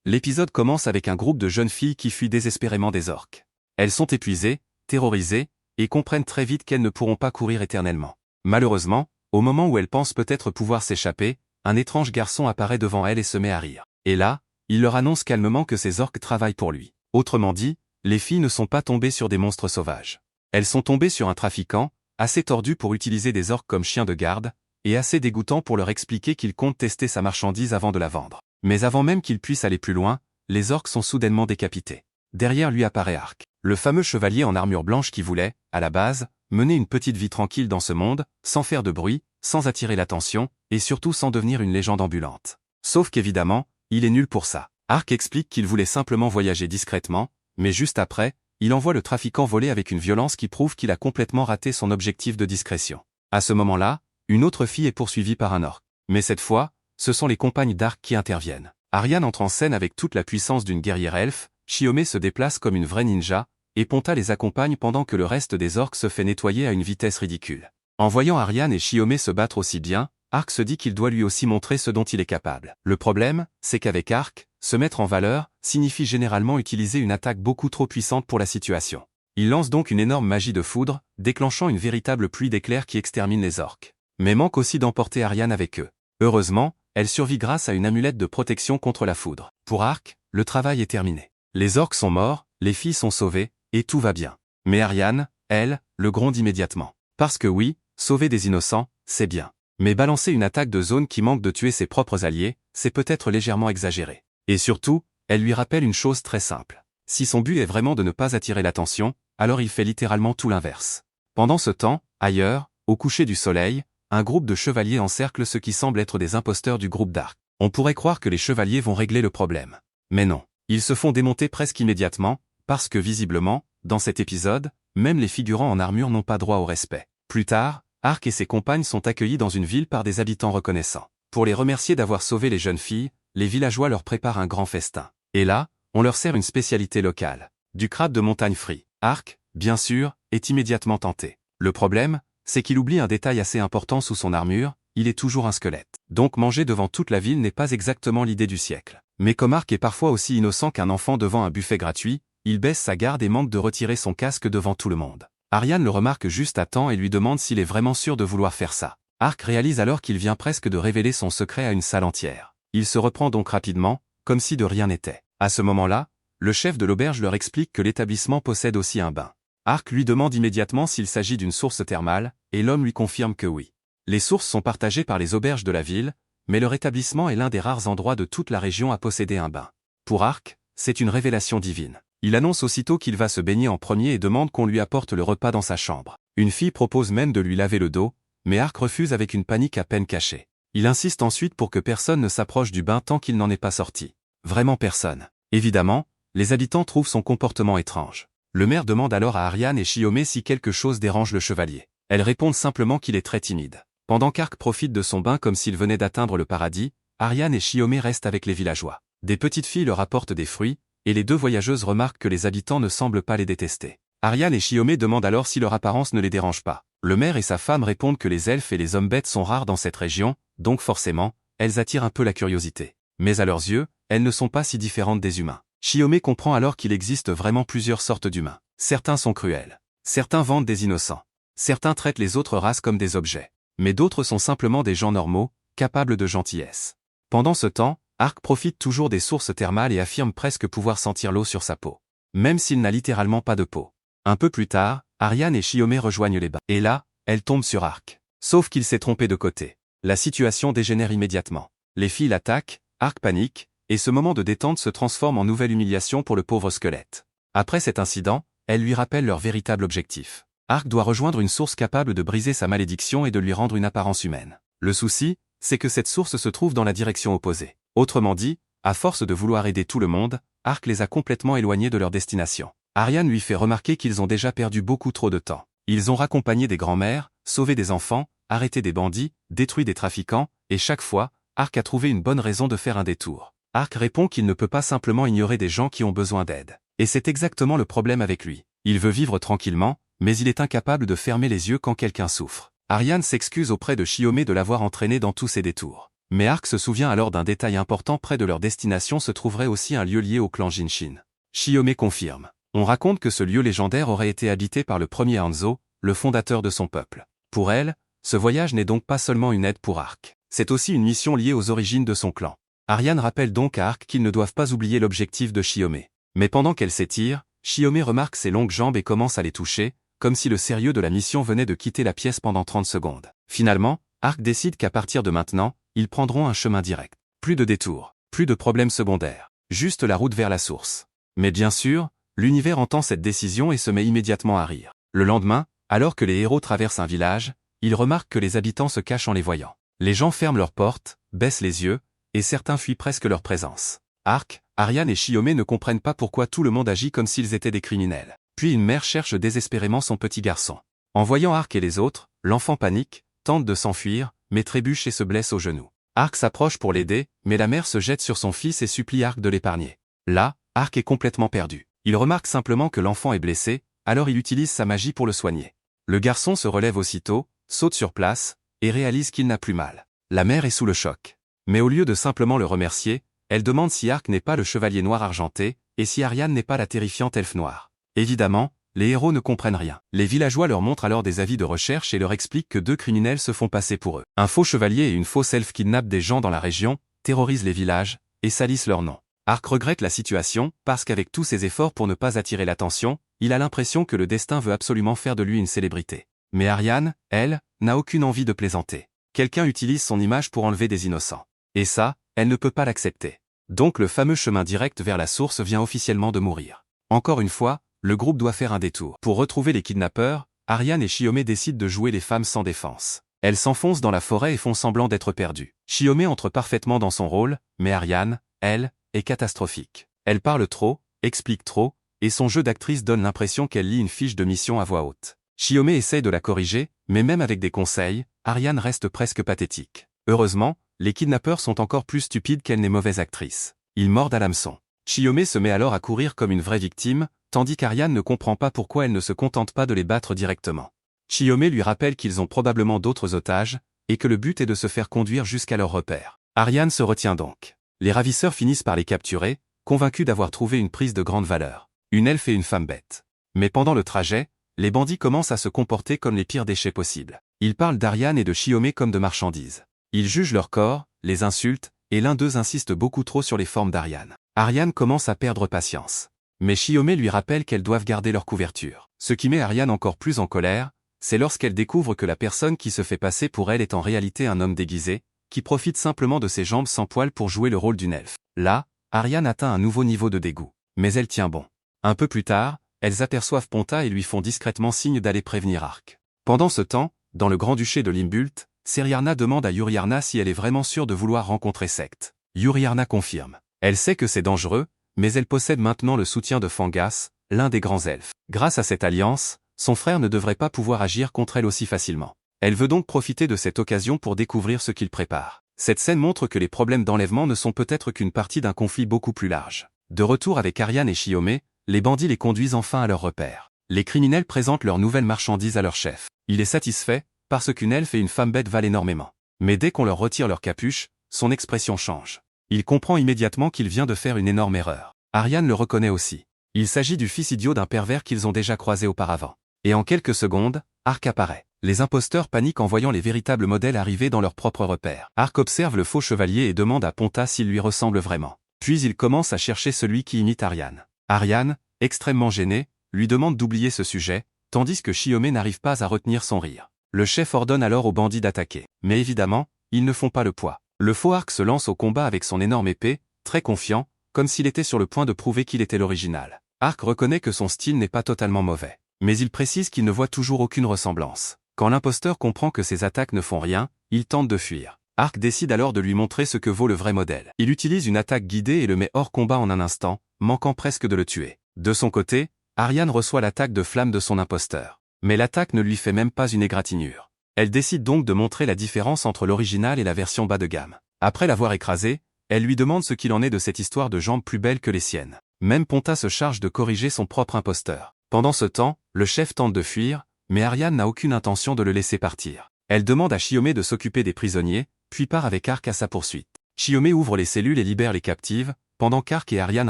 L'épisode commence avec un groupe de jeunes filles qui fuient désespérément des orques. Elles sont épuisées, terrorisées, et comprennent très vite qu'elles ne pourront pas courir éternellement. Malheureusement, au moment où elles pensent peut-être pouvoir s'échapper, un étrange garçon apparaît devant elles et se met à rire. Et là, il leur annonce calmement que ces orques travaillent pour lui. Autrement dit, les filles ne sont pas tombées sur des monstres sauvages. Elles sont tombées sur un trafiquant, assez tordu pour utiliser des orques comme chiens de garde, et assez dégoûtant pour leur expliquer qu'il compte tester sa marchandise avant de la vendre. Mais avant même qu'il puisse aller plus loin, les orques sont soudainement décapités. Derrière lui apparaît Ark, le fameux chevalier en armure blanche qui voulait, à la base, mener une petite vie tranquille dans ce monde, sans faire de bruit, sans attirer l'attention, et surtout sans devenir une légende ambulante. Sauf qu'évidemment, il est nul pour ça. Ark explique qu'il voulait simplement voyager discrètement, mais juste après, il envoie le trafiquant voler avec une violence qui prouve qu'il a complètement raté son objectif de discrétion. À ce moment-là, une autre fille est poursuivie par un orque. Mais cette fois, ce sont les compagnes d'Ark qui interviennent. Ariane entre en scène avec toute la puissance d'une guerrière elfe, Chiomé se déplace comme une vraie ninja, et Ponta les accompagne pendant que le reste des orques se fait nettoyer à une vitesse ridicule. En voyant Ariane et Chiomé se battre aussi bien, Ark se dit qu'il doit lui aussi montrer ce dont il est capable. Le problème, c'est qu'avec Ark, se mettre en valeur signifie généralement utiliser une attaque beaucoup trop puissante pour la situation. Il lance donc une énorme magie de foudre, déclenchant une véritable pluie d'éclairs qui extermine les orques. Mais manque aussi d'emporter Ariane avec eux. Heureusement, elle survit grâce à une amulette de protection contre la foudre. Pour Ark, le travail est terminé. Les orques sont morts, les filles sont sauvées, et tout va bien. Mais Ariane, elle, le gronde immédiatement. Parce que oui, sauver des innocents, c'est bien. Mais balancer une attaque de zone qui manque de tuer ses propres alliés, c'est peut-être légèrement exagéré. Et surtout, elle lui rappelle une chose très simple. Si son but est vraiment de ne pas attirer l'attention, alors il fait littéralement tout l'inverse. Pendant ce temps, ailleurs, au coucher du soleil, un groupe de chevaliers encercle ceux qui semblent être des imposteurs du groupe d'Ark. On pourrait croire que les chevaliers vont régler le problème. Mais non. Ils se font démonter presque immédiatement, parce que visiblement, dans cet épisode, même les figurants en armure n'ont pas droit au respect. Plus tard, Ark et ses compagnes sont accueillis dans une ville par des habitants reconnaissants. Pour les remercier d'avoir sauvé les jeunes filles, les villageois leur préparent un grand festin. Et là, on leur sert une spécialité locale. Du crabe de montagne frit. Ark, bien sûr, est immédiatement tenté. Le problème, c'est qu'il oublie un détail assez important sous son armure, il est toujours un squelette. Donc manger devant toute la ville n'est pas exactement l'idée du siècle. Mais comme Ark est parfois aussi innocent qu'un enfant devant un buffet gratuit, il baisse sa garde et manque de retirer son casque devant tout le monde. Ariane le remarque juste à temps et lui demande s'il est vraiment sûr de vouloir faire ça. Ark réalise alors qu'il vient presque de révéler son secret à une salle entière. Il se reprend donc rapidement, comme si de rien n'était. À ce moment-là, le chef de l'auberge leur explique que l'établissement possède aussi un bain. Ark lui demande immédiatement s'il s'agit d'une source thermale, et l'homme lui confirme que oui. Les sources sont partagées par les auberges de la ville, mais leur établissement est l'un des rares endroits de toute la région à posséder un bain. Pour Ark, c'est une révélation divine. Il annonce aussitôt qu'il va se baigner en premier et demande qu'on lui apporte le repas dans sa chambre. Une fille propose même de lui laver le dos, mais Ark refuse avec une panique à peine cachée. Il insiste ensuite pour que personne ne s'approche du bain tant qu'il n'en est pas sorti. Vraiment personne. Évidemment, les habitants trouvent son comportement étrange. Le maire demande alors à Ariane et Chiomé si quelque chose dérange le chevalier. Elles répondent simplement qu'il est très timide. Pendant qu'Ark profite de son bain comme s'il venait d'atteindre le paradis, Ariane et Chiomé restent avec les villageois. Des petites filles leur apportent des fruits, et les deux voyageuses remarquent que les habitants ne semblent pas les détester. Ariane et Chiomé demandent alors si leur apparence ne les dérange pas. Le maire et sa femme répondent que les elfes et les hommes bêtes sont rares dans cette région, donc forcément, elles attirent un peu la curiosité. Mais à leurs yeux, elles ne sont pas si différentes des humains. Chiomé comprend alors qu'il existe vraiment plusieurs sortes d'humains. Certains sont cruels. Certains vendent des innocents. Certains traitent les autres races comme des objets. Mais d'autres sont simplement des gens normaux, capables de gentillesse. Pendant ce temps, Ark profite toujours des sources thermales et affirme presque pouvoir sentir l'eau sur sa peau. Même s'il n'a littéralement pas de peau. Un peu plus tard, Ariane et Chiomé rejoignent les bains. Et là, elle tombe sur Ark. Sauf qu'il s'est trompé de côté. La situation dégénère immédiatement. Les filles l'attaquent, Ark panique, et ce moment de détente se transforme en nouvelle humiliation pour le pauvre squelette. Après cet incident, elle lui rappelle leur véritable objectif. Ark doit rejoindre une source capable de briser sa malédiction et de lui rendre une apparence humaine. Le souci, c'est que cette source se trouve dans la direction opposée. Autrement dit, à force de vouloir aider tout le monde, Ark les a complètement éloignés de leur destination. Ariane lui fait remarquer qu'ils ont déjà perdu beaucoup trop de temps. Ils ont raccompagné des grands-mères, sauvé des enfants, arrêté des bandits, détruit des trafiquants, et chaque fois, Ark a trouvé une bonne raison de faire un détour. Ark répond qu'il ne peut pas simplement ignorer des gens qui ont besoin d'aide. Et c'est exactement le problème avec lui. Il veut vivre tranquillement, mais il est incapable de fermer les yeux quand quelqu'un souffre. Ariane s'excuse auprès de Chiomé de l'avoir entraîné dans tous ces détours. Mais Arc se souvient alors d'un détail important: près de leur destination se trouverait aussi un lieu lié au clan Jinshin. Shiyome confirme. On raconte que ce lieu légendaire aurait été habité par le premier Hanzo, le fondateur de son peuple. Pour elle, ce voyage n'est donc pas seulement une aide pour Arc. C'est aussi une mission liée aux origines de son clan. Ariane rappelle donc à Arc qu'ils ne doivent pas oublier l'objectif de Shiyome. Mais pendant qu'elle s'étire, Shiyome remarque ses longues jambes et commence à les toucher, comme si le sérieux de la mission venait de quitter la pièce pendant 30 secondes. Finalement, Arc décide qu'à partir de maintenant, ils prendront un chemin direct. Plus de détours, plus de problèmes secondaires, juste la route vers la source. Mais bien sûr, l'univers entend cette décision et se met immédiatement à rire. Le lendemain, alors que les héros traversent un village, ils remarquent que les habitants se cachent en les voyant. Les gens ferment leurs portes, baissent les yeux, et certains fuient presque leur présence. Arc, Ariane et Shiyome ne comprennent pas pourquoi tout le monde agit comme s'ils étaient des criminels. Puis une mère cherche désespérément son petit garçon. En voyant Arc et les autres, l'enfant panique, tente de s'enfuir, mais trébuche et se blesse au genou. Arc s'approche pour l'aider, mais la mère se jette sur son fils et supplie Arc de l'épargner. Là, Arc est complètement perdu. Il remarque simplement que l'enfant est blessé, alors il utilise sa magie pour le soigner. Le garçon se relève aussitôt, saute sur place, et réalise qu'il n'a plus mal. La mère est sous le choc. Mais au lieu de simplement le remercier, elle demande si Arc n'est pas le chevalier noir argenté, et si Ariane n'est pas la terrifiante elfe noire. Évidemment, les héros ne comprennent rien. Les villageois leur montrent alors des avis de recherche et leur expliquent que deux criminels se font passer pour eux. Un faux chevalier et une fausse elfe kidnappent des gens dans la région, terrorisent les villages, et salissent leur nom. Arc regrette la situation, parce qu'avec tous ses efforts pour ne pas attirer l'attention, il a l'impression que le destin veut absolument faire de lui une célébrité. Mais Ariane, elle, n'a aucune envie de plaisanter. Quelqu'un utilise son image pour enlever des innocents. Et ça, elle ne peut pas l'accepter. Donc le fameux chemin direct vers la source vient officiellement de mourir. Encore une fois, le groupe doit faire un détour. Pour retrouver les kidnappeurs, Ariane et Shiyome décident de jouer les femmes sans défense. Elles s'enfoncent dans la forêt et font semblant d'être perdues. Shiyome entre parfaitement dans son rôle, mais Ariane, elle, est catastrophique. Elle parle trop, explique trop, et son jeu d'actrice donne l'impression qu'elle lit une fiche de mission à voix haute. Shiyome essaye de la corriger, mais même avec des conseils, Ariane reste presque pathétique. Heureusement, les kidnappeurs sont encore plus stupides qu'elle n'est mauvaise actrice. Ils mordent à l'hameçon. Shiyome se met alors à courir comme une vraie victime, tandis qu'Ariane ne comprend pas pourquoi elle ne se contente pas de les battre directement. Shiyome lui rappelle qu'ils ont probablement d'autres otages, et que le but est de se faire conduire jusqu'à leur repère. Ariane se retient donc. Les ravisseurs finissent par les capturer, convaincus d'avoir trouvé une prise de grande valeur. Une elfe et une femme bête. Mais pendant le trajet, les bandits commencent à se comporter comme les pires déchets possibles. Ils parlent d'Ariane et de Shiyome comme de marchandises. Ils jugent leur corps, les insultent, et l'un d'eux insiste beaucoup trop sur les formes d'Ariane. Ariane commence à perdre patience. Mais Shiyome lui rappelle qu'elles doivent garder leur couverture. Ce qui met Ariane encore plus en colère, c'est lorsqu'elle découvre que la personne qui se fait passer pour elle est en réalité un homme déguisé, qui profite simplement de ses jambes sans poils pour jouer le rôle d'une elfe. Là, Ariane atteint un nouveau niveau de dégoût. Mais elle tient bon. Un peu plus tard, elles aperçoivent Ponta et lui font discrètement signe d'aller prévenir Arc. Pendant ce temps, dans le grand-duché de Limbult, Seriarna demande à Yuriarna si elle est vraiment sûre de vouloir rencontrer Sect. Yuriarna confirme. Elle sait que c'est dangereux, mais elle possède maintenant le soutien de Fangas, l'un des grands elfes. Grâce à cette alliance, son frère ne devrait pas pouvoir agir contre elle aussi facilement. Elle veut donc profiter de cette occasion pour découvrir ce qu'il prépare. Cette scène montre que les problèmes d'enlèvement ne sont peut-être qu'une partie d'un conflit beaucoup plus large. De retour avec Ariane et Shiyome, les bandits les conduisent enfin à leur repère. Les criminels présentent leurs nouvelles marchandises à leur chef. Il est satisfait, parce qu'une elfe et une femme bête valent énormément. Mais dès qu'on leur retire leur capuche, son expression change. Il comprend immédiatement qu'il vient de faire une énorme erreur. Ariane le reconnaît aussi. Il s'agit du fils idiot d'un pervers qu'ils ont déjà croisé auparavant. Et en quelques secondes, Arc apparaît. Les imposteurs paniquent en voyant les véritables modèles arriver dans leur propre repère. Arc observe le faux chevalier et demande à Ponta s'il lui ressemble vraiment. Puis il commence à chercher celui qui imite Ariane. Ariane, extrêmement gênée, lui demande d'oublier ce sujet, tandis que Shiyome n'arrive pas à retenir son rire. Le chef ordonne alors aux bandits d'attaquer. Mais évidemment, ils ne font pas le poids. Le faux Arc se lance au combat avec son énorme épée, très confiant, comme s'il était sur le point de prouver qu'il était l'original. Arc reconnaît que son style n'est pas totalement mauvais. Mais il précise qu'il ne voit toujours aucune ressemblance. Quand l'imposteur comprend que ses attaques ne font rien, il tente de fuir. Arc décide alors de lui montrer ce que vaut le vrai modèle. Il utilise une attaque guidée et le met hors combat en un instant, manquant presque de le tuer. De son côté, Ariane reçoit l'attaque de flamme de son imposteur. Mais l'attaque ne lui fait même pas une égratignure. Elle décide donc de montrer la différence entre l'original et la version bas de gamme. Après l'avoir écrasé, elle lui demande ce qu'il en est de cette histoire de jambes plus belles que les siennes. Même Ponta se charge de corriger son propre imposteur. Pendant ce temps, le chef tente de fuir, mais Ariane n'a aucune intention de le laisser partir. Elle demande à Shiyome de s'occuper des prisonniers, puis part avec Ark à sa poursuite. Chiomé ouvre les cellules et libère les captives, pendant qu'Ark et Ariane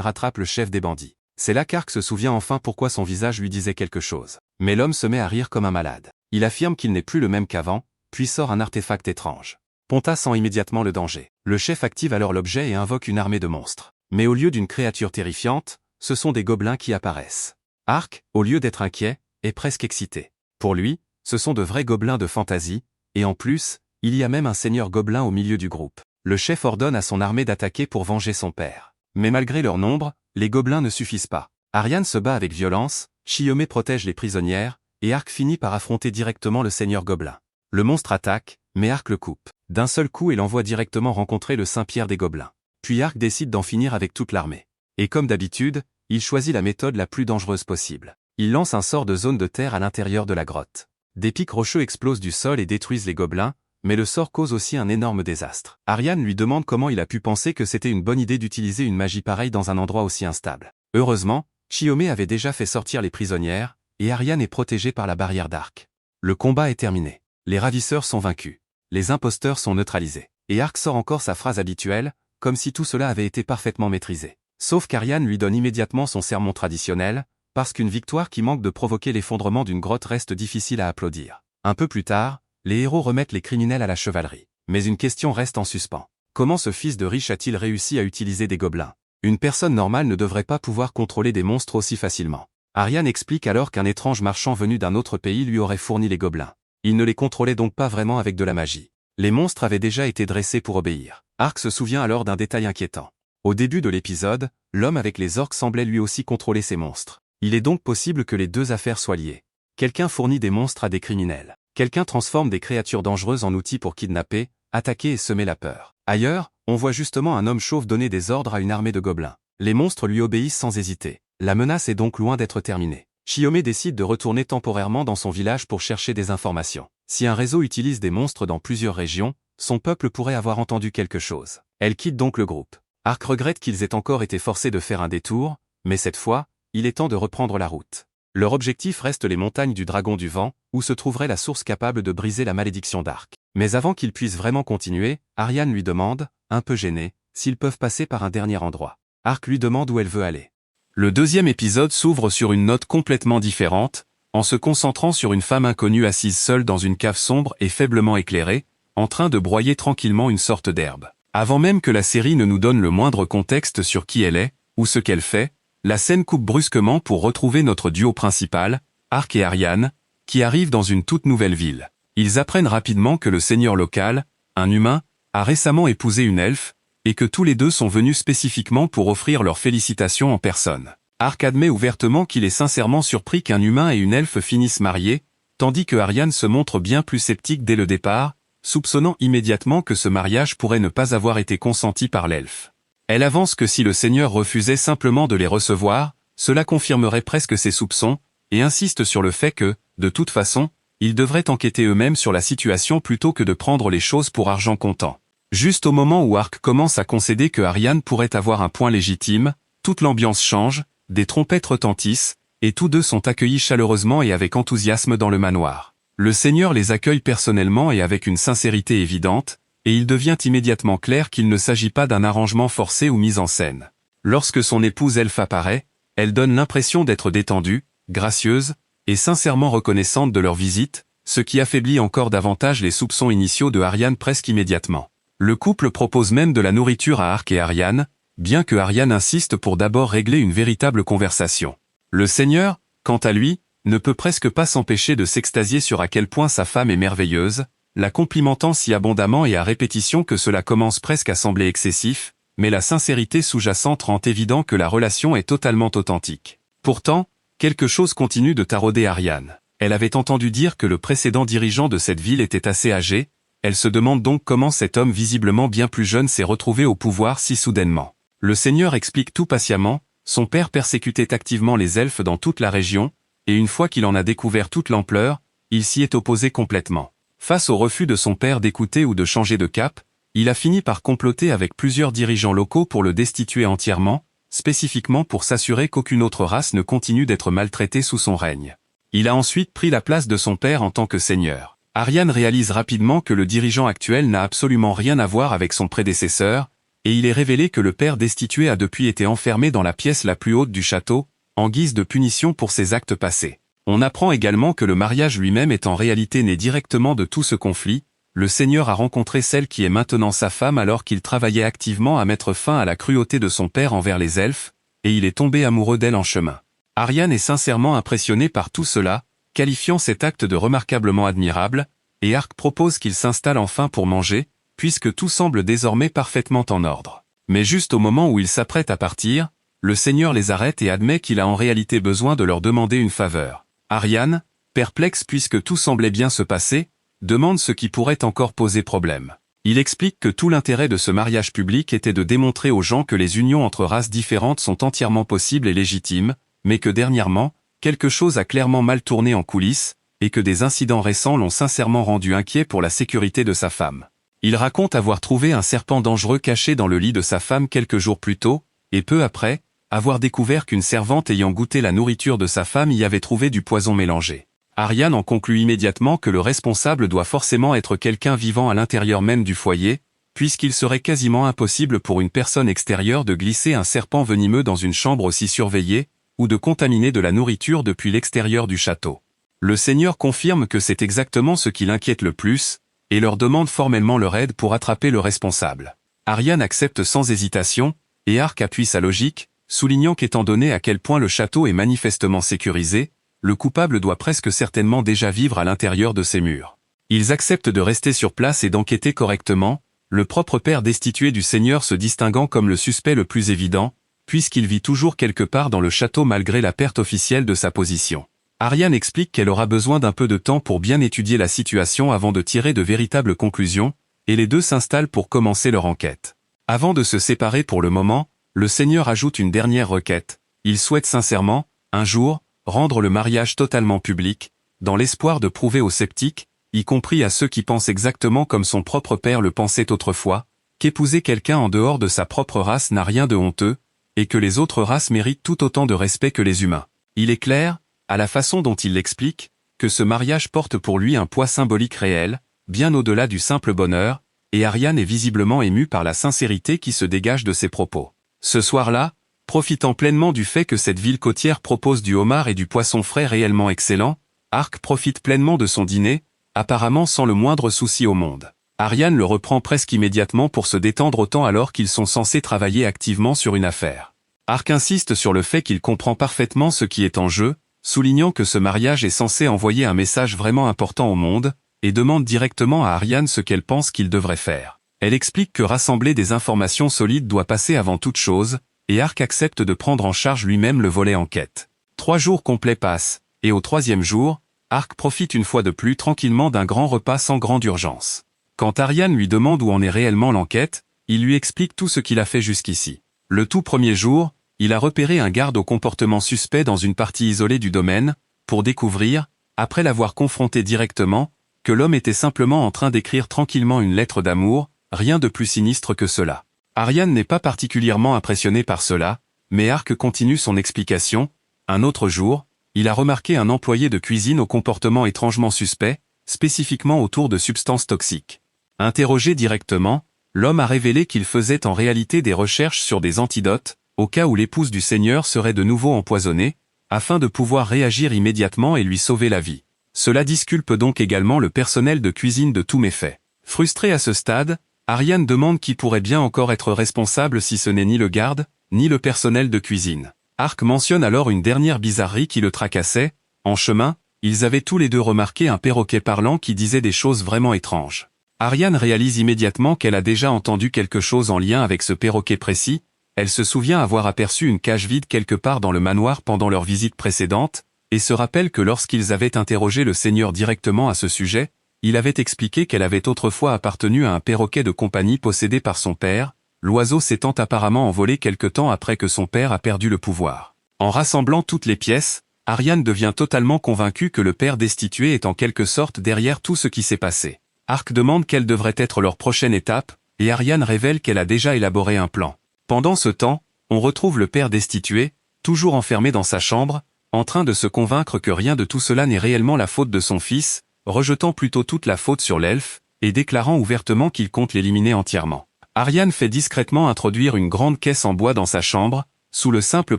rattrapent le chef des bandits. C'est là qu'Ark se souvient enfin pourquoi son visage lui disait quelque chose. Mais l'homme se met à rire comme un malade. Il affirme qu'il n'est plus le même qu'avant, puis sort un artefact étrange. Ponta sent immédiatement le danger. Le chef active alors l'objet et invoque une armée de monstres. Mais au lieu d'une créature terrifiante, ce sont des gobelins qui apparaissent. Ark, au lieu d'être inquiet, est presque excité. Pour lui, ce sont de vrais gobelins de fantaisie, et en plus, il y a même un seigneur gobelin au milieu du groupe. Le chef ordonne à son armée d'attaquer pour venger son père. Mais malgré leur nombre, les gobelins ne suffisent pas. Ariane se bat avec violence, Chiomé protège les prisonnières, et Ark finit par affronter directement le seigneur gobelin. Le monstre attaque, mais Ark le coupe d'un seul coup et l'envoie directement rencontrer le Saint-Pierre des gobelins. Puis Ark décide d'en finir avec toute l'armée. Et comme d'habitude, il choisit la méthode la plus dangereuse possible. Il lance un sort de zone de terre à l'intérieur de la grotte. Des pics rocheux explosent du sol et détruisent les gobelins, mais le sort cause aussi un énorme désastre. Ariane lui demande comment il a pu penser que c'était une bonne idée d'utiliser une magie pareille dans un endroit aussi instable. Heureusement, Chiomé avait déjà fait sortir les prisonnières, et Ariane est protégée par la barrière d'Ark. Le combat est terminé. Les ravisseurs sont vaincus. Les imposteurs sont neutralisés. Et Ark sort encore sa phrase habituelle, comme si tout cela avait été parfaitement maîtrisé. Sauf qu'Ariane lui donne immédiatement son sermon traditionnel, parce qu'une victoire qui manque de provoquer l'effondrement d'une grotte reste difficile à applaudir. Un peu plus tard, les héros remettent les criminels à la chevalerie. Mais une question reste en suspens. Comment ce fils de riche a-t-il réussi à utiliser des gobelins? Une personne normale ne devrait pas pouvoir contrôler des monstres aussi facilement. Ariane explique alors qu'un étrange marchand venu d'un autre pays lui aurait fourni les gobelins. Il ne les contrôlait donc pas vraiment avec de la magie. Les monstres avaient déjà été dressés pour obéir. Ark se souvient alors d'un détail inquiétant. Au début de l'épisode, l'homme avec les orques semblait lui aussi contrôler ces monstres. Il est donc possible que les deux affaires soient liées. Quelqu'un fournit des monstres à des criminels. Quelqu'un transforme des créatures dangereuses en outils pour kidnapper, attaquer et semer la peur. Ailleurs, on voit justement un homme chauve donner des ordres à une armée de gobelins. Les monstres lui obéissent sans hésiter. La menace est donc loin d'être terminée. Chiomé décide de retourner temporairement dans son village pour chercher des informations. Si un réseau utilise des monstres dans plusieurs régions, son peuple pourrait avoir entendu quelque chose. Elle quitte donc le groupe. Ark regrette qu'ils aient encore été forcés de faire un détour, mais cette fois, il est temps de reprendre la route. Leur objectif reste les montagnes du Dragon du Vent, où se trouverait la source capable de briser la malédiction d'Ark. Mais avant qu'ils puissent vraiment continuer, Ariane lui demande, un peu gênée, s'ils peuvent passer par un dernier endroit. Ark lui demande où elle veut aller. Le deuxième épisode s'ouvre sur une note complètement différente, en se concentrant sur une femme inconnue assise seule dans une cave sombre et faiblement éclairée, en train de broyer tranquillement une sorte d'herbe. Avant même que la série ne nous donne le moindre contexte sur qui elle est, ou ce qu'elle fait, la scène coupe brusquement pour retrouver notre duo principal, Ark et Ariane, qui arrivent dans une toute nouvelle ville. Ils apprennent rapidement que le seigneur local, un humain, a récemment épousé une elfe, et que tous les deux sont venus spécifiquement pour offrir leurs félicitations en personne. Ark admet ouvertement qu'il est sincèrement surpris qu'un humain et une elfe finissent mariés, tandis que Ariane se montre bien plus sceptique dès le départ, soupçonnant immédiatement que ce mariage pourrait ne pas avoir été consenti par l'elfe. Elle avance que si le seigneur refusait simplement de les recevoir, cela confirmerait presque ses soupçons, et insiste sur le fait que, de toute façon, ils devraient enquêter eux-mêmes sur la situation plutôt que de prendre les choses pour argent comptant. Juste au moment où Ark commence à concéder que Ariane pourrait avoir un point légitime, toute l'ambiance change, des trompettes retentissent, et tous deux sont accueillis chaleureusement et avec enthousiasme dans le manoir. Le seigneur les accueille personnellement et avec une sincérité évidente, et il devient immédiatement clair qu'il ne s'agit pas d'un arrangement forcé ou mis en scène. Lorsque son épouse elfe apparaît, elle donne l'impression d'être détendue, gracieuse, et sincèrement reconnaissante de leur visite, ce qui affaiblit encore davantage les soupçons initiaux de Ariane presque immédiatement. Le couple propose même de la nourriture à Ark et Ariane, bien que Ariane insiste pour d'abord régler une véritable conversation. Le seigneur, quant à lui, ne peut presque pas s'empêcher de s'extasier sur à quel point sa femme est merveilleuse, la complimentant si abondamment et à répétition que cela commence presque à sembler excessif, mais la sincérité sous-jacente rend évident que la relation est totalement authentique. Pourtant, quelque chose continue de tarauder Ariane. Elle avait entendu dire que le précédent dirigeant de cette ville était assez âgé, elle se demande donc comment cet homme visiblement bien plus jeune s'est retrouvé au pouvoir si soudainement. Le seigneur explique tout patiemment, son père persécutait activement les elfes dans toute la région, et une fois qu'il en a découvert toute l'ampleur, il s'y est opposé complètement. Face au refus de son père d'écouter ou de changer de cap, il a fini par comploter avec plusieurs dirigeants locaux pour le destituer entièrement, spécifiquement pour s'assurer qu'aucune autre race ne continue d'être maltraitée sous son règne. Il a ensuite pris la place de son père en tant que seigneur. Ariane réalise rapidement que le dirigeant actuel n'a absolument rien à voir avec son prédécesseur, et il est révélé que le père destitué a depuis été enfermé dans la pièce la plus haute du château, en guise de punition pour ses actes passés. On apprend également que le mariage lui-même est en réalité né directement de tout ce conflit. Le Seigneur a rencontré celle qui est maintenant sa femme alors qu'il travaillait activement à mettre fin à la cruauté de son père envers les elfes, et il est tombé amoureux d'elle en chemin. Ariane est sincèrement impressionnée par tout cela, qualifiant cet acte de remarquablement admirable, et Arc propose qu'il s'installe enfin pour manger, puisque tout semble désormais parfaitement en ordre. Mais juste au moment où ils s'apprêtent à partir, le Seigneur les arrête et admet qu'il a en réalité besoin de leur demander une faveur. Ariane, perplexe puisque tout semblait bien se passer, demande ce qui pourrait encore poser problème. Il explique que tout l'intérêt de ce mariage public était de démontrer aux gens que les unions entre races différentes sont entièrement possibles et légitimes, mais que dernièrement, quelque chose a clairement mal tourné en coulisses, et que des incidents récents l'ont sincèrement rendu inquiet pour la sécurité de sa femme. Il raconte avoir trouvé un serpent dangereux caché dans le lit de sa femme quelques jours plus tôt, et peu après, avoir découvert qu'une servante ayant goûté la nourriture de sa femme y avait trouvé du poison mélangé. Ariane en conclut immédiatement que le responsable doit forcément être quelqu'un vivant à l'intérieur même du foyer, puisqu'il serait quasiment impossible pour une personne extérieure de glisser un serpent venimeux dans une chambre aussi surveillée, ou de contaminer de la nourriture depuis l'extérieur du château. Le Seigneur confirme que c'est exactement ce qui l'inquiète le plus, et leur demande formellement leur aide pour attraper le responsable. Ariane accepte sans hésitation, et Arc appuie sa logique, soulignant qu'étant donné à quel point le château est manifestement sécurisé, le coupable doit presque certainement déjà vivre à l'intérieur de ses murs. Ils acceptent de rester sur place et d'enquêter correctement, le propre père destitué du Seigneur se distinguant comme le suspect le plus évident, puisqu'il vit toujours quelque part dans le château malgré la perte officielle de sa position. Ariane explique qu'elle aura besoin d'un peu de temps pour bien étudier la situation avant de tirer de véritables conclusions, et les deux s'installent pour commencer leur enquête. Avant de se séparer pour le moment, le Seigneur ajoute une dernière requête. Il souhaite sincèrement, un jour, rendre le mariage totalement public, dans l'espoir de prouver aux sceptiques, y compris à ceux qui pensent exactement comme son propre père le pensait autrefois, qu'épouser quelqu'un en dehors de sa propre race n'a rien de honteux, et que les autres races méritent tout autant de respect que les humains. Il est clair, à la façon dont il l'explique, que ce mariage porte pour lui un poids symbolique réel, bien au-delà du simple bonheur, et Ariane est visiblement émue par la sincérité qui se dégage de ses propos. Ce soir-là, profitant pleinement du fait que cette ville côtière propose du homard et du poisson frais réellement excellents, Arc profite pleinement de son dîner, apparemment sans le moindre souci au monde. Ariane le reprend presque immédiatement pour se détendre autant alors qu'ils sont censés travailler activement sur une affaire. Arc insiste sur le fait qu'il comprend parfaitement ce qui est en jeu, soulignant que ce mariage est censé envoyer un message vraiment important au monde, et demande directement à Ariane ce qu'elle pense qu'il devrait faire. Elle explique que rassembler des informations solides doit passer avant toute chose, et Arc accepte de prendre en charge lui-même le volet enquête. 3 jours complets passent, et au 3e jour, Arc profite une fois de plus tranquillement d'un grand repas sans grande urgence. Quand Ariane lui demande où en est réellement l'enquête, il lui explique tout ce qu'il a fait jusqu'ici. Le tout premier jour, il a repéré un garde au comportement suspect dans une partie isolée du domaine, pour découvrir, après l'avoir confronté directement, que l'homme était simplement en train d'écrire tranquillement une lettre d'amour, rien de plus sinistre que cela. Ariane n'est pas particulièrement impressionné par cela, mais Arc continue son explication. Un autre jour, il a remarqué un employé de cuisine au comportement étrangement suspect, spécifiquement autour de substances toxiques. Interrogé directement, l'homme a révélé qu'il faisait en réalité des recherches sur des antidotes, au cas où l'épouse du Seigneur serait de nouveau empoisonnée, afin de pouvoir réagir immédiatement et lui sauver la vie. Cela disculpe donc également le personnel de cuisine de tous méfaits. Frustré à ce stade, Ariane demande qui pourrait bien encore être responsable si ce n'est ni le garde, ni le personnel de cuisine. Arc mentionne alors une dernière bizarrerie qui le tracassait. En chemin, ils avaient tous les deux remarqué un perroquet parlant qui disait des choses vraiment étranges. Ariane réalise immédiatement qu'elle a déjà entendu quelque chose en lien avec ce perroquet précis. Elle se souvient avoir aperçu une cage vide quelque part dans le manoir pendant leur visite précédente, et se rappelle que lorsqu'ils avaient interrogé le Seigneur directement à ce sujet, il avait expliqué qu'elle avait autrefois appartenu à un perroquet de compagnie possédé par son père, l'oiseau s'étant apparemment envolé quelque temps après que son père a perdu le pouvoir. En rassemblant toutes les pièces, Ariane devient totalement convaincue que le père destitué est en quelque sorte derrière tout ce qui s'est passé. Arc demande quelle devrait être leur prochaine étape, et Ariane révèle qu'elle a déjà élaboré un plan. Pendant ce temps, on retrouve le père destitué, toujours enfermé dans sa chambre, en train de se convaincre que rien de tout cela n'est réellement la faute de son fils, rejetant plutôt toute la faute sur l'elfe, et déclarant ouvertement qu'il compte l'éliminer entièrement. Ariane fait discrètement introduire une grande caisse en bois dans sa chambre, sous le simple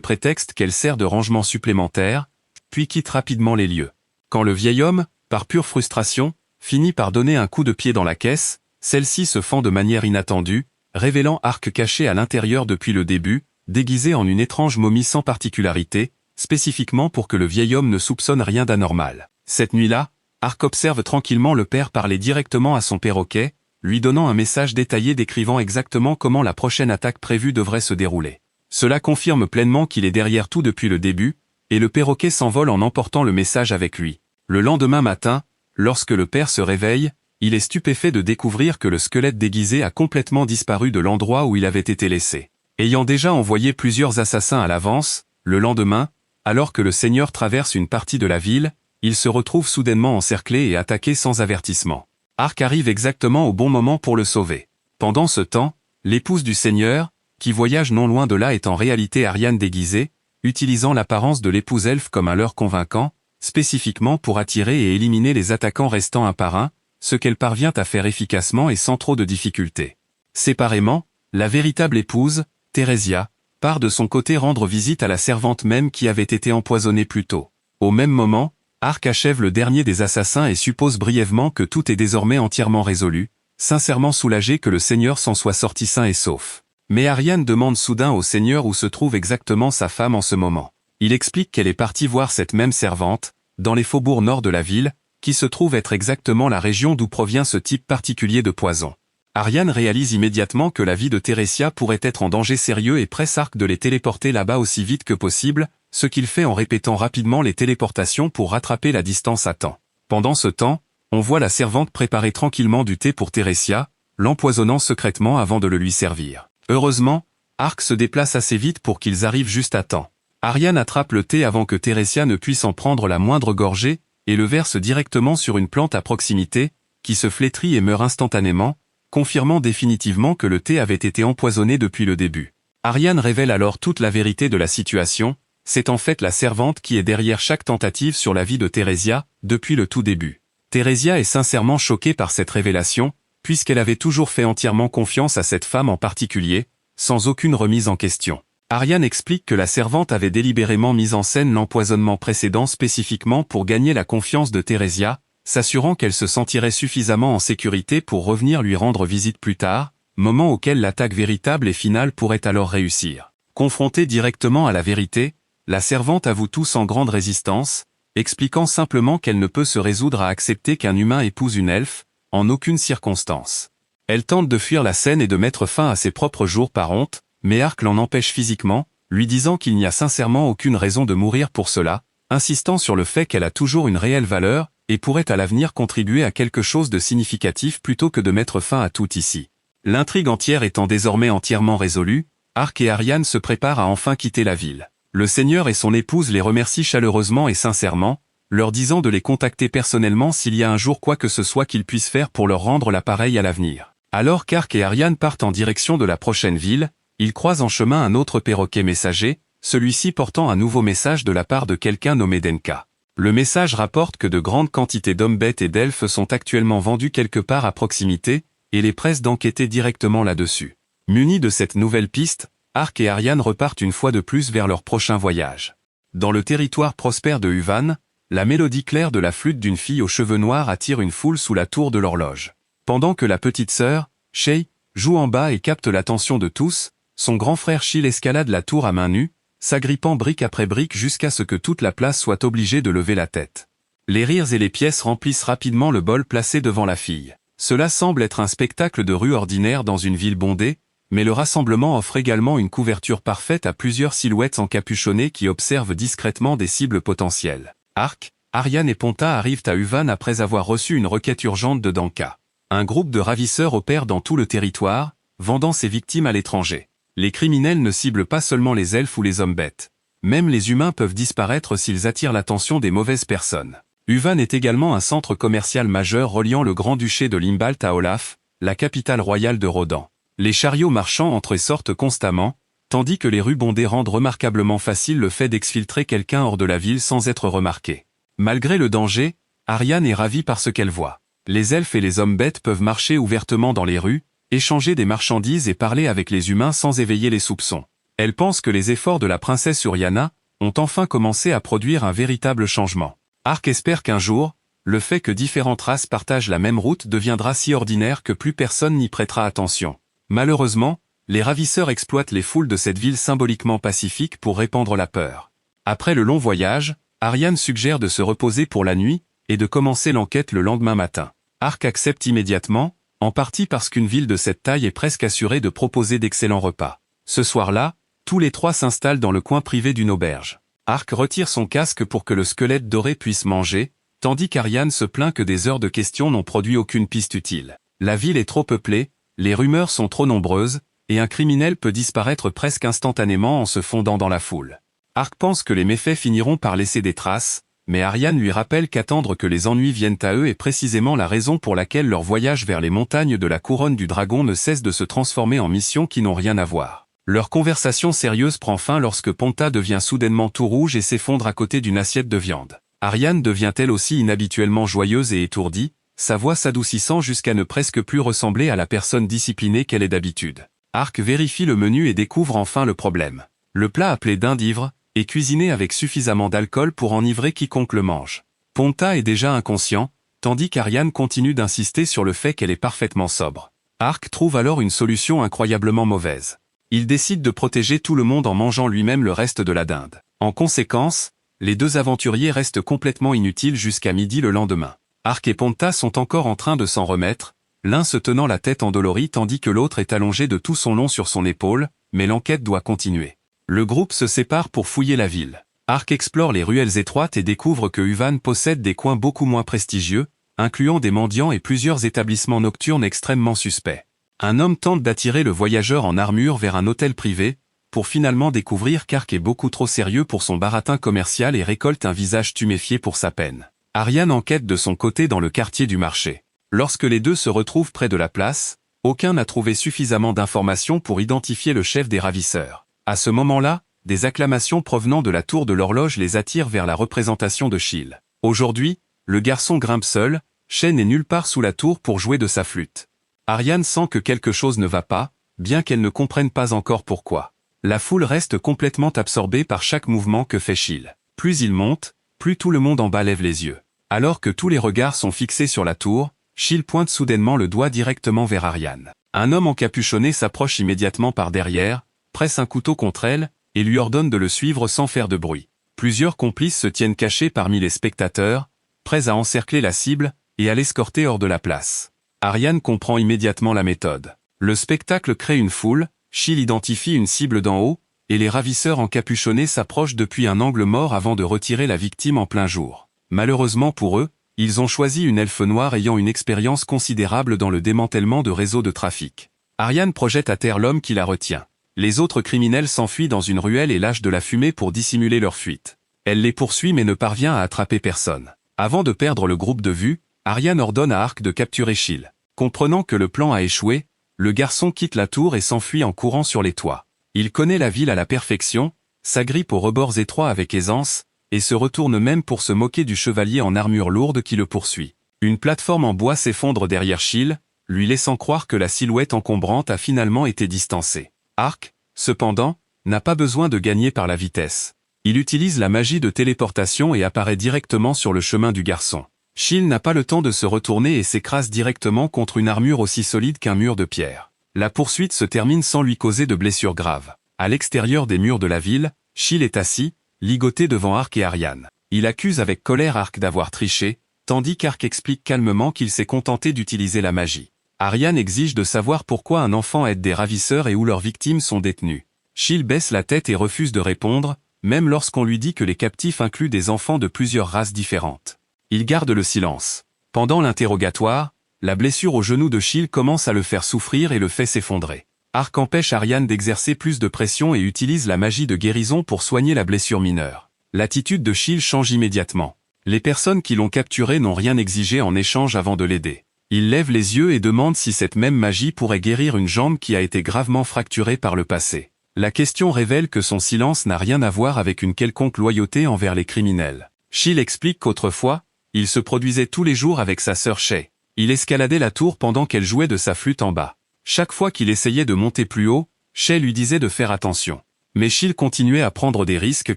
prétexte qu'elle sert de rangement supplémentaire, puis quitte rapidement les lieux. Quand le vieil homme, par pure frustration, finit par donner un coup de pied dans la caisse, celle-ci se fend de manière inattendue, révélant Arc caché à l'intérieur depuis le début, déguisé en une étrange momie sans particularité, spécifiquement pour que le vieil homme ne soupçonne rien d'anormal. Cette nuit-là, Arc observe tranquillement le père parler directement à son perroquet, lui donnant un message détaillé décrivant exactement comment la prochaine attaque prévue devrait se dérouler. Cela confirme pleinement qu'il est derrière tout depuis le début, et le perroquet s'envole en emportant le message avec lui. Le lendemain matin, lorsque le père se réveille, il est stupéfait de découvrir que le squelette déguisé a complètement disparu de l'endroit où il avait été laissé. Ayant déjà envoyé plusieurs assassins à l'avance, le lendemain, alors que le seigneur traverse une partie de la ville, il se retrouve soudainement encerclé et attaqué sans avertissement. Arc arrive exactement au bon moment pour le sauver. Pendant ce temps, l'épouse du seigneur, qui voyage non loin de là est en réalité Ariane déguisée, utilisant l'apparence de l'épouse elfe comme un leurre convaincant, spécifiquement pour attirer et éliminer les attaquants restants un par un, ce qu'elle parvient à faire efficacement et sans trop de difficultés. Séparément, la véritable épouse, Theresia, part de son côté rendre visite à la servante même qui avait été empoisonnée plus tôt. Au même moment, Arc achève le dernier des assassins et suppose brièvement que tout est désormais entièrement résolu, sincèrement soulagé que le seigneur s'en soit sorti sain et sauf. Mais Ariane demande soudain au seigneur où se trouve exactement sa femme en ce moment. Il explique qu'elle est partie voir cette même servante, dans les faubourgs nord de la ville, qui se trouve être exactement la région d'où provient ce type particulier de poison. Ariane réalise immédiatement que la vie de Theresia pourrait être en danger sérieux et presse Arc de les téléporter là-bas aussi vite que possible, ce qu'il fait en répétant rapidement les téléportations pour rattraper la distance à temps. Pendant ce temps, on voit la servante préparer tranquillement du thé pour Theresia, l'empoisonnant secrètement avant de le lui servir. Heureusement, Arc se déplace assez vite pour qu'ils arrivent juste à temps. Ariane attrape le thé avant que Theresia ne puisse en prendre la moindre gorgée, et le verse directement sur une plante à proximité, qui se flétrit et meurt instantanément, confirmant définitivement que le thé avait été empoisonné depuis le début. Ariane révèle alors toute la vérité de la situation, c'est en fait la servante qui est derrière chaque tentative sur la vie de Theresia, depuis le tout début. Theresia est sincèrement choquée par cette révélation, puisqu'elle avait toujours fait entièrement confiance à cette femme en particulier, sans aucune remise en question. Ariane explique que la servante avait délibérément mis en scène l'empoisonnement précédent spécifiquement pour gagner la confiance de Theresia, s'assurant qu'elle se sentirait suffisamment en sécurité pour revenir lui rendre visite plus tard, moment auquel l'attaque véritable et finale pourrait alors réussir. Confrontée directement à la vérité, la servante avoue tout sans grande résistance, expliquant simplement qu'elle ne peut se résoudre à accepter qu'un humain épouse une elfe, en aucune circonstance. Elle tente de fuir la scène et de mettre fin à ses propres jours par honte, mais Arc l'en empêche physiquement, lui disant qu'il n'y a sincèrement aucune raison de mourir pour cela, insistant sur le fait qu'elle a toujours une réelle valeur, et pourrait à l'avenir contribuer à quelque chose de significatif plutôt que de mettre fin à tout ici. L'intrigue entière étant désormais entièrement résolue, Arc et Ariane se préparent à enfin quitter la ville. Le seigneur et son épouse les remercient chaleureusement et sincèrement, leur disant de les contacter personnellement s'il y a un jour quoi que ce soit qu'ils puissent faire pour leur rendre l'appareil à l'avenir. Alors qu'Arc et Ariane partent en direction de la prochaine ville, ils croisent en chemin un autre perroquet messager, celui-ci portant un nouveau message de la part de quelqu'un nommé Denka. Le message rapporte que de grandes quantités d'hommes-bêtes et d'elfes sont actuellement vendus quelque part à proximité, et les presse d'enquêter directement là-dessus. Munis de cette nouvelle piste, Arc et Ariane repartent une fois de plus vers leur prochain voyage. Dans le territoire prospère de Huvan, la mélodie claire de la flûte d'une fille aux cheveux noirs attire une foule sous la tour de l'horloge. Pendant que la petite sœur, Shay, joue en bas et capte l'attention de tous, son grand frère Chill escalade la tour à main nue, s'agrippant brique après brique jusqu'à ce que toute la place soit obligée de lever la tête. Les rires et les pièces remplissent rapidement le bol placé devant la fille. Cela semble être un spectacle de rue ordinaire dans une ville bondée, mais le rassemblement offre également une couverture parfaite à plusieurs silhouettes encapuchonnées qui observent discrètement des cibles potentielles. Arc, Ariane et Ponta arrivent à Huvan après avoir reçu une requête urgente de Danka. Un groupe de ravisseurs opère dans tout le territoire, vendant ses victimes à l'étranger. Les criminels ne ciblent pas seulement les elfes ou les hommes bêtes. Même les humains peuvent disparaître s'ils attirent l'attention des mauvaises personnes. Huvan est également un centre commercial majeur reliant le grand-duché de Limbalt à Olaf, la capitale royale de Rodan. Les chariots marchands entrent et sortent constamment, tandis que les rues bondées rendent remarquablement facile le fait d'exfiltrer quelqu'un hors de la ville sans être remarqué. Malgré le danger, Ariane est ravie par ce qu'elle voit. Les elfes et les hommes bêtes peuvent marcher ouvertement dans les rues, échanger des marchandises et parler avec les humains sans éveiller les soupçons. Elle pense que les efforts de la princesse Uriana ont enfin commencé à produire un véritable changement. Arc espère qu'un jour, le fait que différentes races partagent la même route deviendra si ordinaire que plus personne n'y prêtera attention. Malheureusement, les ravisseurs exploitent les foules de cette ville symboliquement pacifique pour répandre la peur. Après le long voyage, Ariane suggère de se reposer pour la nuit et de commencer l'enquête le lendemain matin. Arc accepte immédiatement, en partie parce qu'une ville de cette taille est presque assurée de proposer d'excellents repas. Ce soir-là, tous les trois s'installent dans le coin privé d'une auberge. Arc retire son casque pour que le squelette doré puisse manger, tandis qu'Ariane se plaint que des heures de questions n'ont produit aucune piste utile. La ville est trop peuplée, les rumeurs sont trop nombreuses, et un criminel peut disparaître presque instantanément en se fondant dans la foule. Arc pense que les méfaits finiront par laisser des traces, mais Ariane lui rappelle qu'attendre que les ennuis viennent à eux est précisément la raison pour laquelle leur voyage vers les montagnes de la couronne du dragon ne cesse de se transformer en missions qui n'ont rien à voir. Leur conversation sérieuse prend fin lorsque Ponta devient soudainement tout rouge et s'effondre à côté d'une assiette de viande. Ariane devient elle aussi inhabituellement joyeuse et étourdie, sa voix s'adoucissant jusqu'à ne presque plus ressembler à la personne disciplinée qu'elle est d'habitude. Arc vérifie le menu et découvre enfin le problème. Le plat appelé dinde ivre est cuisiné avec suffisamment d'alcool pour enivrer quiconque le mange. Ponta est déjà inconscient, tandis qu'Ariane continue d'insister sur le fait qu'elle est parfaitement sobre. Arc trouve alors une solution incroyablement mauvaise. Il décide de protéger tout le monde en mangeant lui-même le reste de la dinde. En conséquence, les deux aventuriers restent complètement inutiles jusqu'à midi le lendemain. Arc et Ponta sont encore en train de s'en remettre, l'un se tenant la tête endolorie tandis que l'autre est allongé de tout son long sur son épaule, mais l'enquête doit continuer. Le groupe se sépare pour fouiller la ville. Arc explore les ruelles étroites et découvre que Uvan possède des coins beaucoup moins prestigieux, incluant des mendiants et plusieurs établissements nocturnes extrêmement suspects. Un homme tente d'attirer le voyageur en armure vers un hôtel privé, pour finalement découvrir qu'Arc est beaucoup trop sérieux pour son baratin commercial et récolte un visage tuméfié pour sa peine. Ariane enquête de son côté dans le quartier du marché. Lorsque les deux se retrouvent près de la place, aucun n'a trouvé suffisamment d'informations pour identifier le chef des ravisseurs. À ce moment-là, des acclamations provenant de la tour de l'horloge les attirent vers la représentation de Schill. Aujourd'hui, le garçon grimpe seul, Shen n'est nulle part sous la tour pour jouer de sa flûte. Ariane sent que quelque chose ne va pas, bien qu'elle ne comprenne pas encore pourquoi. La foule reste complètement absorbée par chaque mouvement que fait Schill. Plus il monte, plus tout le monde en bas lève les yeux. Alors que tous les regards sont fixés sur la tour, Schill pointe soudainement le doigt directement vers Ariane. Un homme encapuchonné s'approche immédiatement par derrière, presse un couteau contre elle, et lui ordonne de le suivre sans faire de bruit. Plusieurs complices se tiennent cachés parmi les spectateurs, prêts à encercler la cible, et à l'escorter hors de la place. Ariane comprend immédiatement la méthode. Le spectacle crée une foule, Schill identifie une cible d'en haut, et les ravisseurs encapuchonnés s'approchent depuis un angle mort avant de retirer la victime en plein jour. Malheureusement pour eux, ils ont choisi une elfe noire ayant une expérience considérable dans le démantèlement de réseaux de trafic. Ariane projette à terre l'homme qui la retient. Les autres criminels s'enfuient dans une ruelle et lâchent de la fumée pour dissimuler leur fuite. Elle les poursuit mais ne parvient à attraper personne. Avant de perdre le groupe de vue, Ariane ordonne à Arc de capturer Schill. Comprenant que le plan a échoué, le garçon quitte la tour et s'enfuit en courant sur les toits. Il connaît la ville à la perfection, s'agrippe aux rebords étroits avec aisance, et se retourne même pour se moquer du chevalier en armure lourde qui le poursuit. Une plateforme en bois s'effondre derrière Schill, lui laissant croire que la silhouette encombrante a finalement été distancée. Arc, cependant, n'a pas besoin de gagner par la vitesse. Il utilise la magie de téléportation et apparaît directement sur le chemin du garçon. Schill n'a pas le temps de se retourner et s'écrase directement contre une armure aussi solide qu'un mur de pierre. La poursuite se termine sans lui causer de blessures graves. À l'extérieur des murs de la ville, Schill est assis, ligoté devant Arc et Ariane. Il accuse avec colère Arc d'avoir triché, tandis qu'Arc explique calmement qu'il s'est contenté d'utiliser la magie. Ariane exige de savoir pourquoi un enfant aide des ravisseurs et où leurs victimes sont détenues. Schill baisse la tête et refuse de répondre, même lorsqu'on lui dit que les captifs incluent des enfants de plusieurs races différentes. Il garde le silence. Pendant l'interrogatoire, la blessure au genou de Schill commence à le faire souffrir et le fait s'effondrer. Arc empêche Ariane d'exercer plus de pression et utilise la magie de guérison pour soigner la blessure mineure. L'attitude de Schill change immédiatement. Les personnes qui l'ont capturé n'ont rien exigé en échange avant de l'aider. Il lève les yeux et demande si cette même magie pourrait guérir une jambe qui a été gravement fracturée par le passé. La question révèle que son silence n'a rien à voir avec une quelconque loyauté envers les criminels. Schill explique qu'autrefois, Il se produisait tous les jours avec sa sœur Shay. Il escaladait la tour pendant qu'elle jouait de sa flûte en bas. Chaque fois qu'il essayait de monter plus haut, Shay lui disait de faire attention. Mais Chill continuait à prendre des risques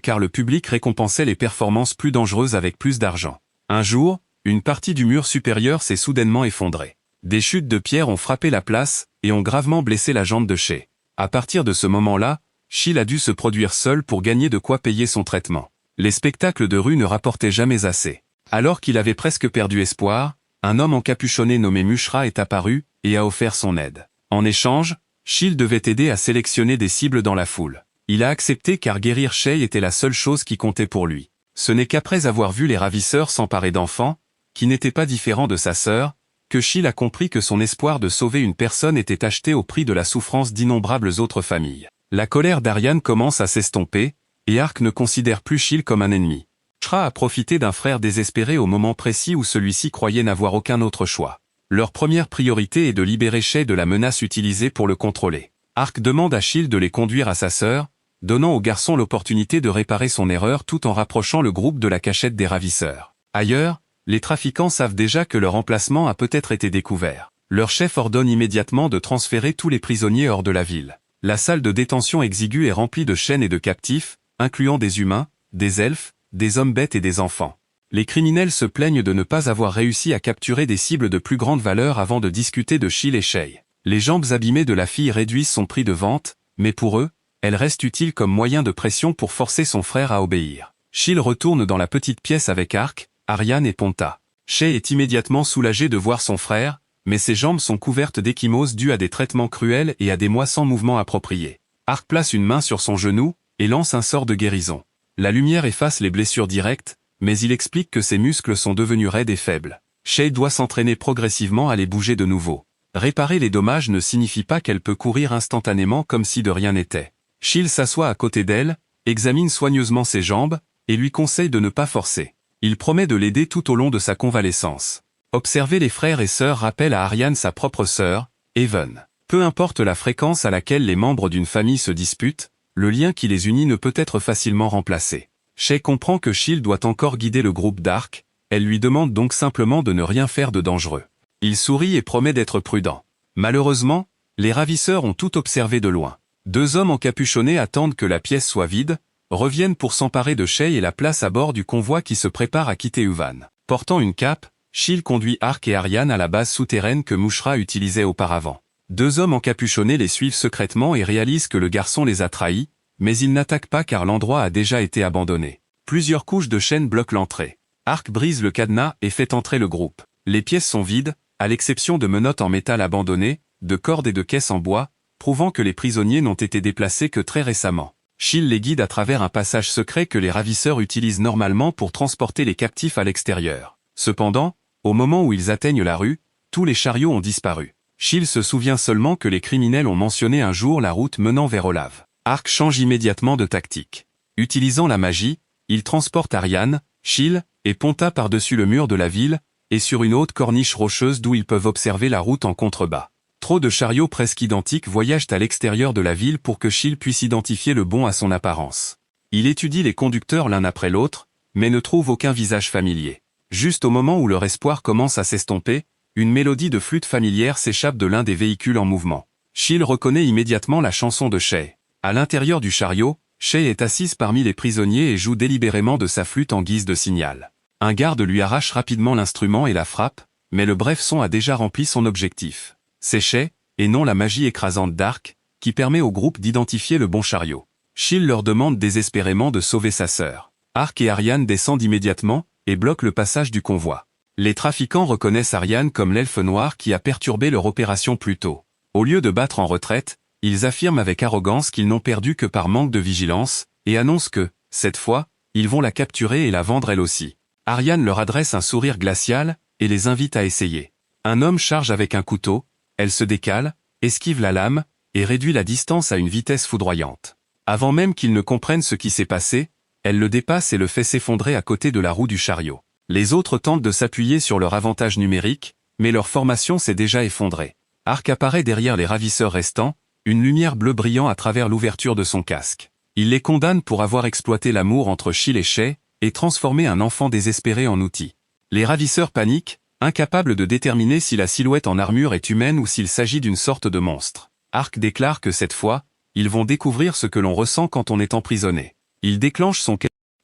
car le public récompensait les performances plus dangereuses avec plus d'argent. Un jour, une partie du mur supérieur s'est soudainement effondrée. Des chutes de pierre ont frappé la place et ont gravement blessé la jambe de Shay. À partir de ce moment-là, Chill a dû se produire seul pour gagner de quoi payer son traitement. Les spectacles de rue ne rapportaient jamais assez. Alors qu'il avait presque perdu espoir, un homme encapuchonné nommé Mushra est apparu et a offert son aide. En échange, Chill devait aider à sélectionner des cibles dans la foule. Il a accepté car guérir Shay était la seule chose qui comptait pour lui. Ce n'est qu'après avoir vu les ravisseurs s'emparer d'enfants, qui n'étaient pas différents de sa sœur, que Chill a compris que son espoir de sauver une personne était acheté au prix de la souffrance d'innombrables autres familles. La colère d'Aryan commence à s'estomper, et Ark ne considère plus Chill comme un ennemi. Shra a profité d'un frère désespéré au moment précis où celui-ci croyait n'avoir aucun autre choix. Leur première priorité est de libérer Shay de la menace utilisée pour le contrôler. Ark demande à Chill de les conduire à sa sœur, donnant au garçon l'opportunité de réparer son erreur tout en rapprochant le groupe de la cachette des ravisseurs. Ailleurs, les trafiquants savent déjà que leur emplacement a peut-être été découvert. Leur chef ordonne immédiatement de transférer tous les prisonniers hors de la ville. La salle de détention exiguë est remplie de chaînes et de captifs, incluant des humains, des elfes, des hommes bêtes et des enfants. Les criminels se plaignent de ne pas avoir réussi à capturer des cibles de plus grande valeur avant de discuter de Chill et Shay. Les jambes abîmées de la fille réduisent son prix de vente, mais pour eux, elle reste utile comme moyen de pression pour forcer son frère à obéir. Chill retourne dans la petite pièce avec Ark, Aryan et Ponta. Shay est immédiatement soulagé de voir son frère, mais ses jambes sont couvertes d'échymoses dues à des traitements cruels et à des mois sans mouvement approprié. Ark place une main sur son genou et lance un sort de guérison. La lumière efface les blessures directes, mais il explique que ses muscles sont devenus raides et faibles. Shay doit s'entraîner progressivement à les bouger de nouveau. Réparer les dommages ne signifie pas qu'elle peut courir instantanément comme si de rien n'était. Chill s'assoit à côté d'elle, examine soigneusement ses jambes, et lui conseille de ne pas forcer. Il promet de l'aider tout au long de sa convalescence. Observer les frères et sœurs rappelle à Aryan sa propre sœur, Even. Peu importe la fréquence à laquelle les membres d'une famille se disputent, le lien qui les unit ne peut être facilement remplacé. Shay comprend que Chill doit encore guider le groupe d'Ark, elle lui demande donc simplement de ne rien faire de dangereux. Il sourit et promet d'être prudent. Malheureusement, les ravisseurs ont tout observé de loin. Deux hommes encapuchonnés attendent que la pièce soit vide, reviennent pour s'emparer de Shay et la place à bord du convoi qui se prépare à quitter Uvan. Portant une cape, Chill conduit Ark et Aryan à la base souterraine que Mushra utilisait auparavant. Deux hommes encapuchonnés les suivent secrètement et réalisent que le garçon les a trahis, mais ils n'attaquent pas car l'endroit a déjà été abandonné. Plusieurs couches de chaînes bloquent l'entrée. Ark brise le cadenas et fait entrer le groupe. Les pièces sont vides, à l'exception de menottes en métal abandonnées, de cordes et de caisses en bois, prouvant que les prisonniers n'ont été déplacés que très récemment. Chill les guide à travers un passage secret que les ravisseurs utilisent normalement pour transporter les captifs à l'extérieur. Cependant, au moment où ils atteignent la rue, tous les chariots ont disparu. Chill se souvient seulement que les criminels ont mentionné un jour la route menant vers Olav. Ark change immédiatement de tactique. Utilisant la magie, il transporte Aryan, Chill et Ponta par-dessus le mur de la ville, et sur une haute corniche rocheuse d'où ils peuvent observer la route en contrebas. Trop de chariots presque identiques voyagent à l'extérieur de la ville pour que Chill puisse identifier le bon à son apparence. Il étudie les conducteurs l'un après l'autre, mais ne trouve aucun visage familier. Juste au moment où leur espoir commence à s'estomper, une mélodie de flûte familière s'échappe de l'un des véhicules en mouvement. Chill reconnaît immédiatement la chanson de Shay. À l'intérieur du chariot, Shay est assise parmi les prisonniers et joue délibérément de sa flûte en guise de signal. Un garde lui arrache rapidement l'instrument et la frappe, mais le bref son a déjà rempli son objectif. C'est Shay, et non la magie écrasante d'Ark, qui permet au groupe d'identifier le bon chariot. Chill leur demande désespérément de sauver sa sœur. Ark et Aryan descendent immédiatement, et bloquent le passage du convoi. Les trafiquants reconnaissent Aryan comme l'elfe noir qui a perturbé leur opération plus tôt. Au lieu de battre en retraite, ils affirment avec arrogance qu'ils n'ont perdu que par manque de vigilance, et annoncent que, cette fois, ils vont la capturer et la vendre elle aussi. Aryan leur adresse un sourire glacial, et les invite à essayer. Un homme charge avec un couteau, elle se décale, esquive la lame, et réduit la distance à une vitesse foudroyante. Avant même qu'il ne comprenne ce qui s'est passé, elle le dépasse et le fait s'effondrer à côté de la roue du chariot. Les autres tentent de s'appuyer sur leur avantage numérique, mais leur formation s'est déjà effondrée. Ark apparaît derrière les ravisseurs restants, une lumière bleue brillant à travers l'ouverture de son casque. Il les condamne pour avoir exploité l'amour entre Chill et Shay, et transformé un enfant désespéré en outil. Les ravisseurs paniquent, incapables de déterminer si la silhouette en armure est humaine ou s'il s'agit d'une sorte de monstre. Ark déclare que cette fois, ils vont découvrir ce que l'on ressent quand on est emprisonné. Il déclenche son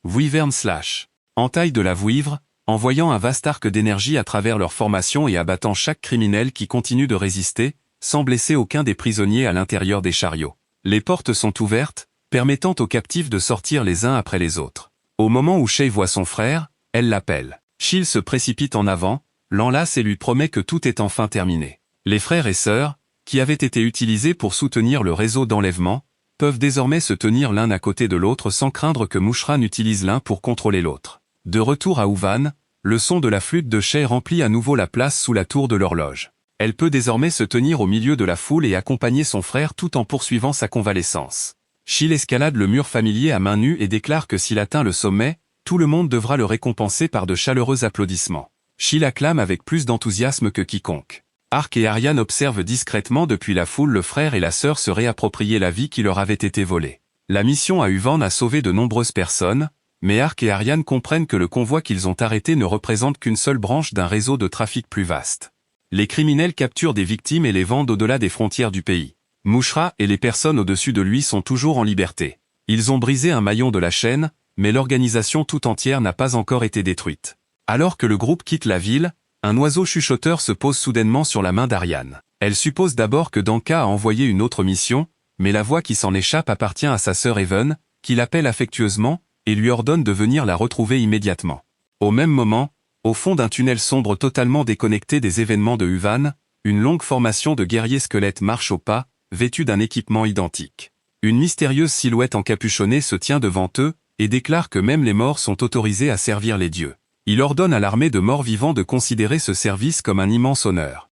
Wyvern Slash. Entaille de la vouivre, envoyant un vaste arc d'énergie à travers leur formation et abattant chaque criminel qui continue de résister, sans blesser aucun des prisonniers à l'intérieur des chariots. Les portes sont ouvertes, permettant aux captifs de sortir les uns après les autres. Au moment où Shay voit son frère, elle l'appelle. Chill se précipite en avant, l'enlace et lui promet que tout est enfin terminé. Les frères et sœurs, qui avaient été utilisés pour soutenir le réseau d'enlèvement, peuvent désormais se tenir l'un à côté de l'autre sans craindre que Mushra n'utilise l'un pour contrôler l'autre. De retour à Houvan, le son de la flûte de Shay remplit à nouveau la place sous la tour de l'horloge. Elle peut désormais se tenir au milieu de la foule et accompagner son frère tout en poursuivant sa convalescence. Chill escalade le mur familier à main nue et déclare que s'il atteint le sommet, tout le monde devra le récompenser par de chaleureux applaudissements. Chill acclame avec plus d'enthousiasme que quiconque. Ark et Aryan observent discrètement depuis la foule le frère et la sœur se réapproprier la vie qui leur avait été volée. La mission à Houvan a sauvé de nombreuses personnes, mais Ark et Aryan comprennent que le convoi qu'ils ont arrêté ne représente qu'une seule branche d'un réseau de trafic plus vaste. Les criminels capturent des victimes et les vendent au-delà des frontières du pays. Mushra et les personnes au-dessus de lui sont toujours en liberté. Ils ont brisé un maillon de la chaîne, mais l'organisation tout entière n'a pas encore été détruite. Alors que le groupe quitte la ville, un oiseau chuchoteur se pose soudainement sur la main d'Aryan. Elle suppose d'abord que Danka a envoyé une autre mission, mais la voix qui s'en échappe appartient à sa sœur Even, qui l'appelle affectueusement, et lui ordonne de venir la retrouver immédiatement. Au même moment, au fond d'un tunnel sombre totalement déconnecté des événements de Houvan, une longue formation de guerriers squelettes marche au pas, vêtus d'un équipement identique. Une mystérieuse silhouette encapuchonnée se tient devant eux, et déclare que même les morts sont autorisés à servir les dieux. Il ordonne à l'armée de morts vivants de considérer ce service comme un immense honneur.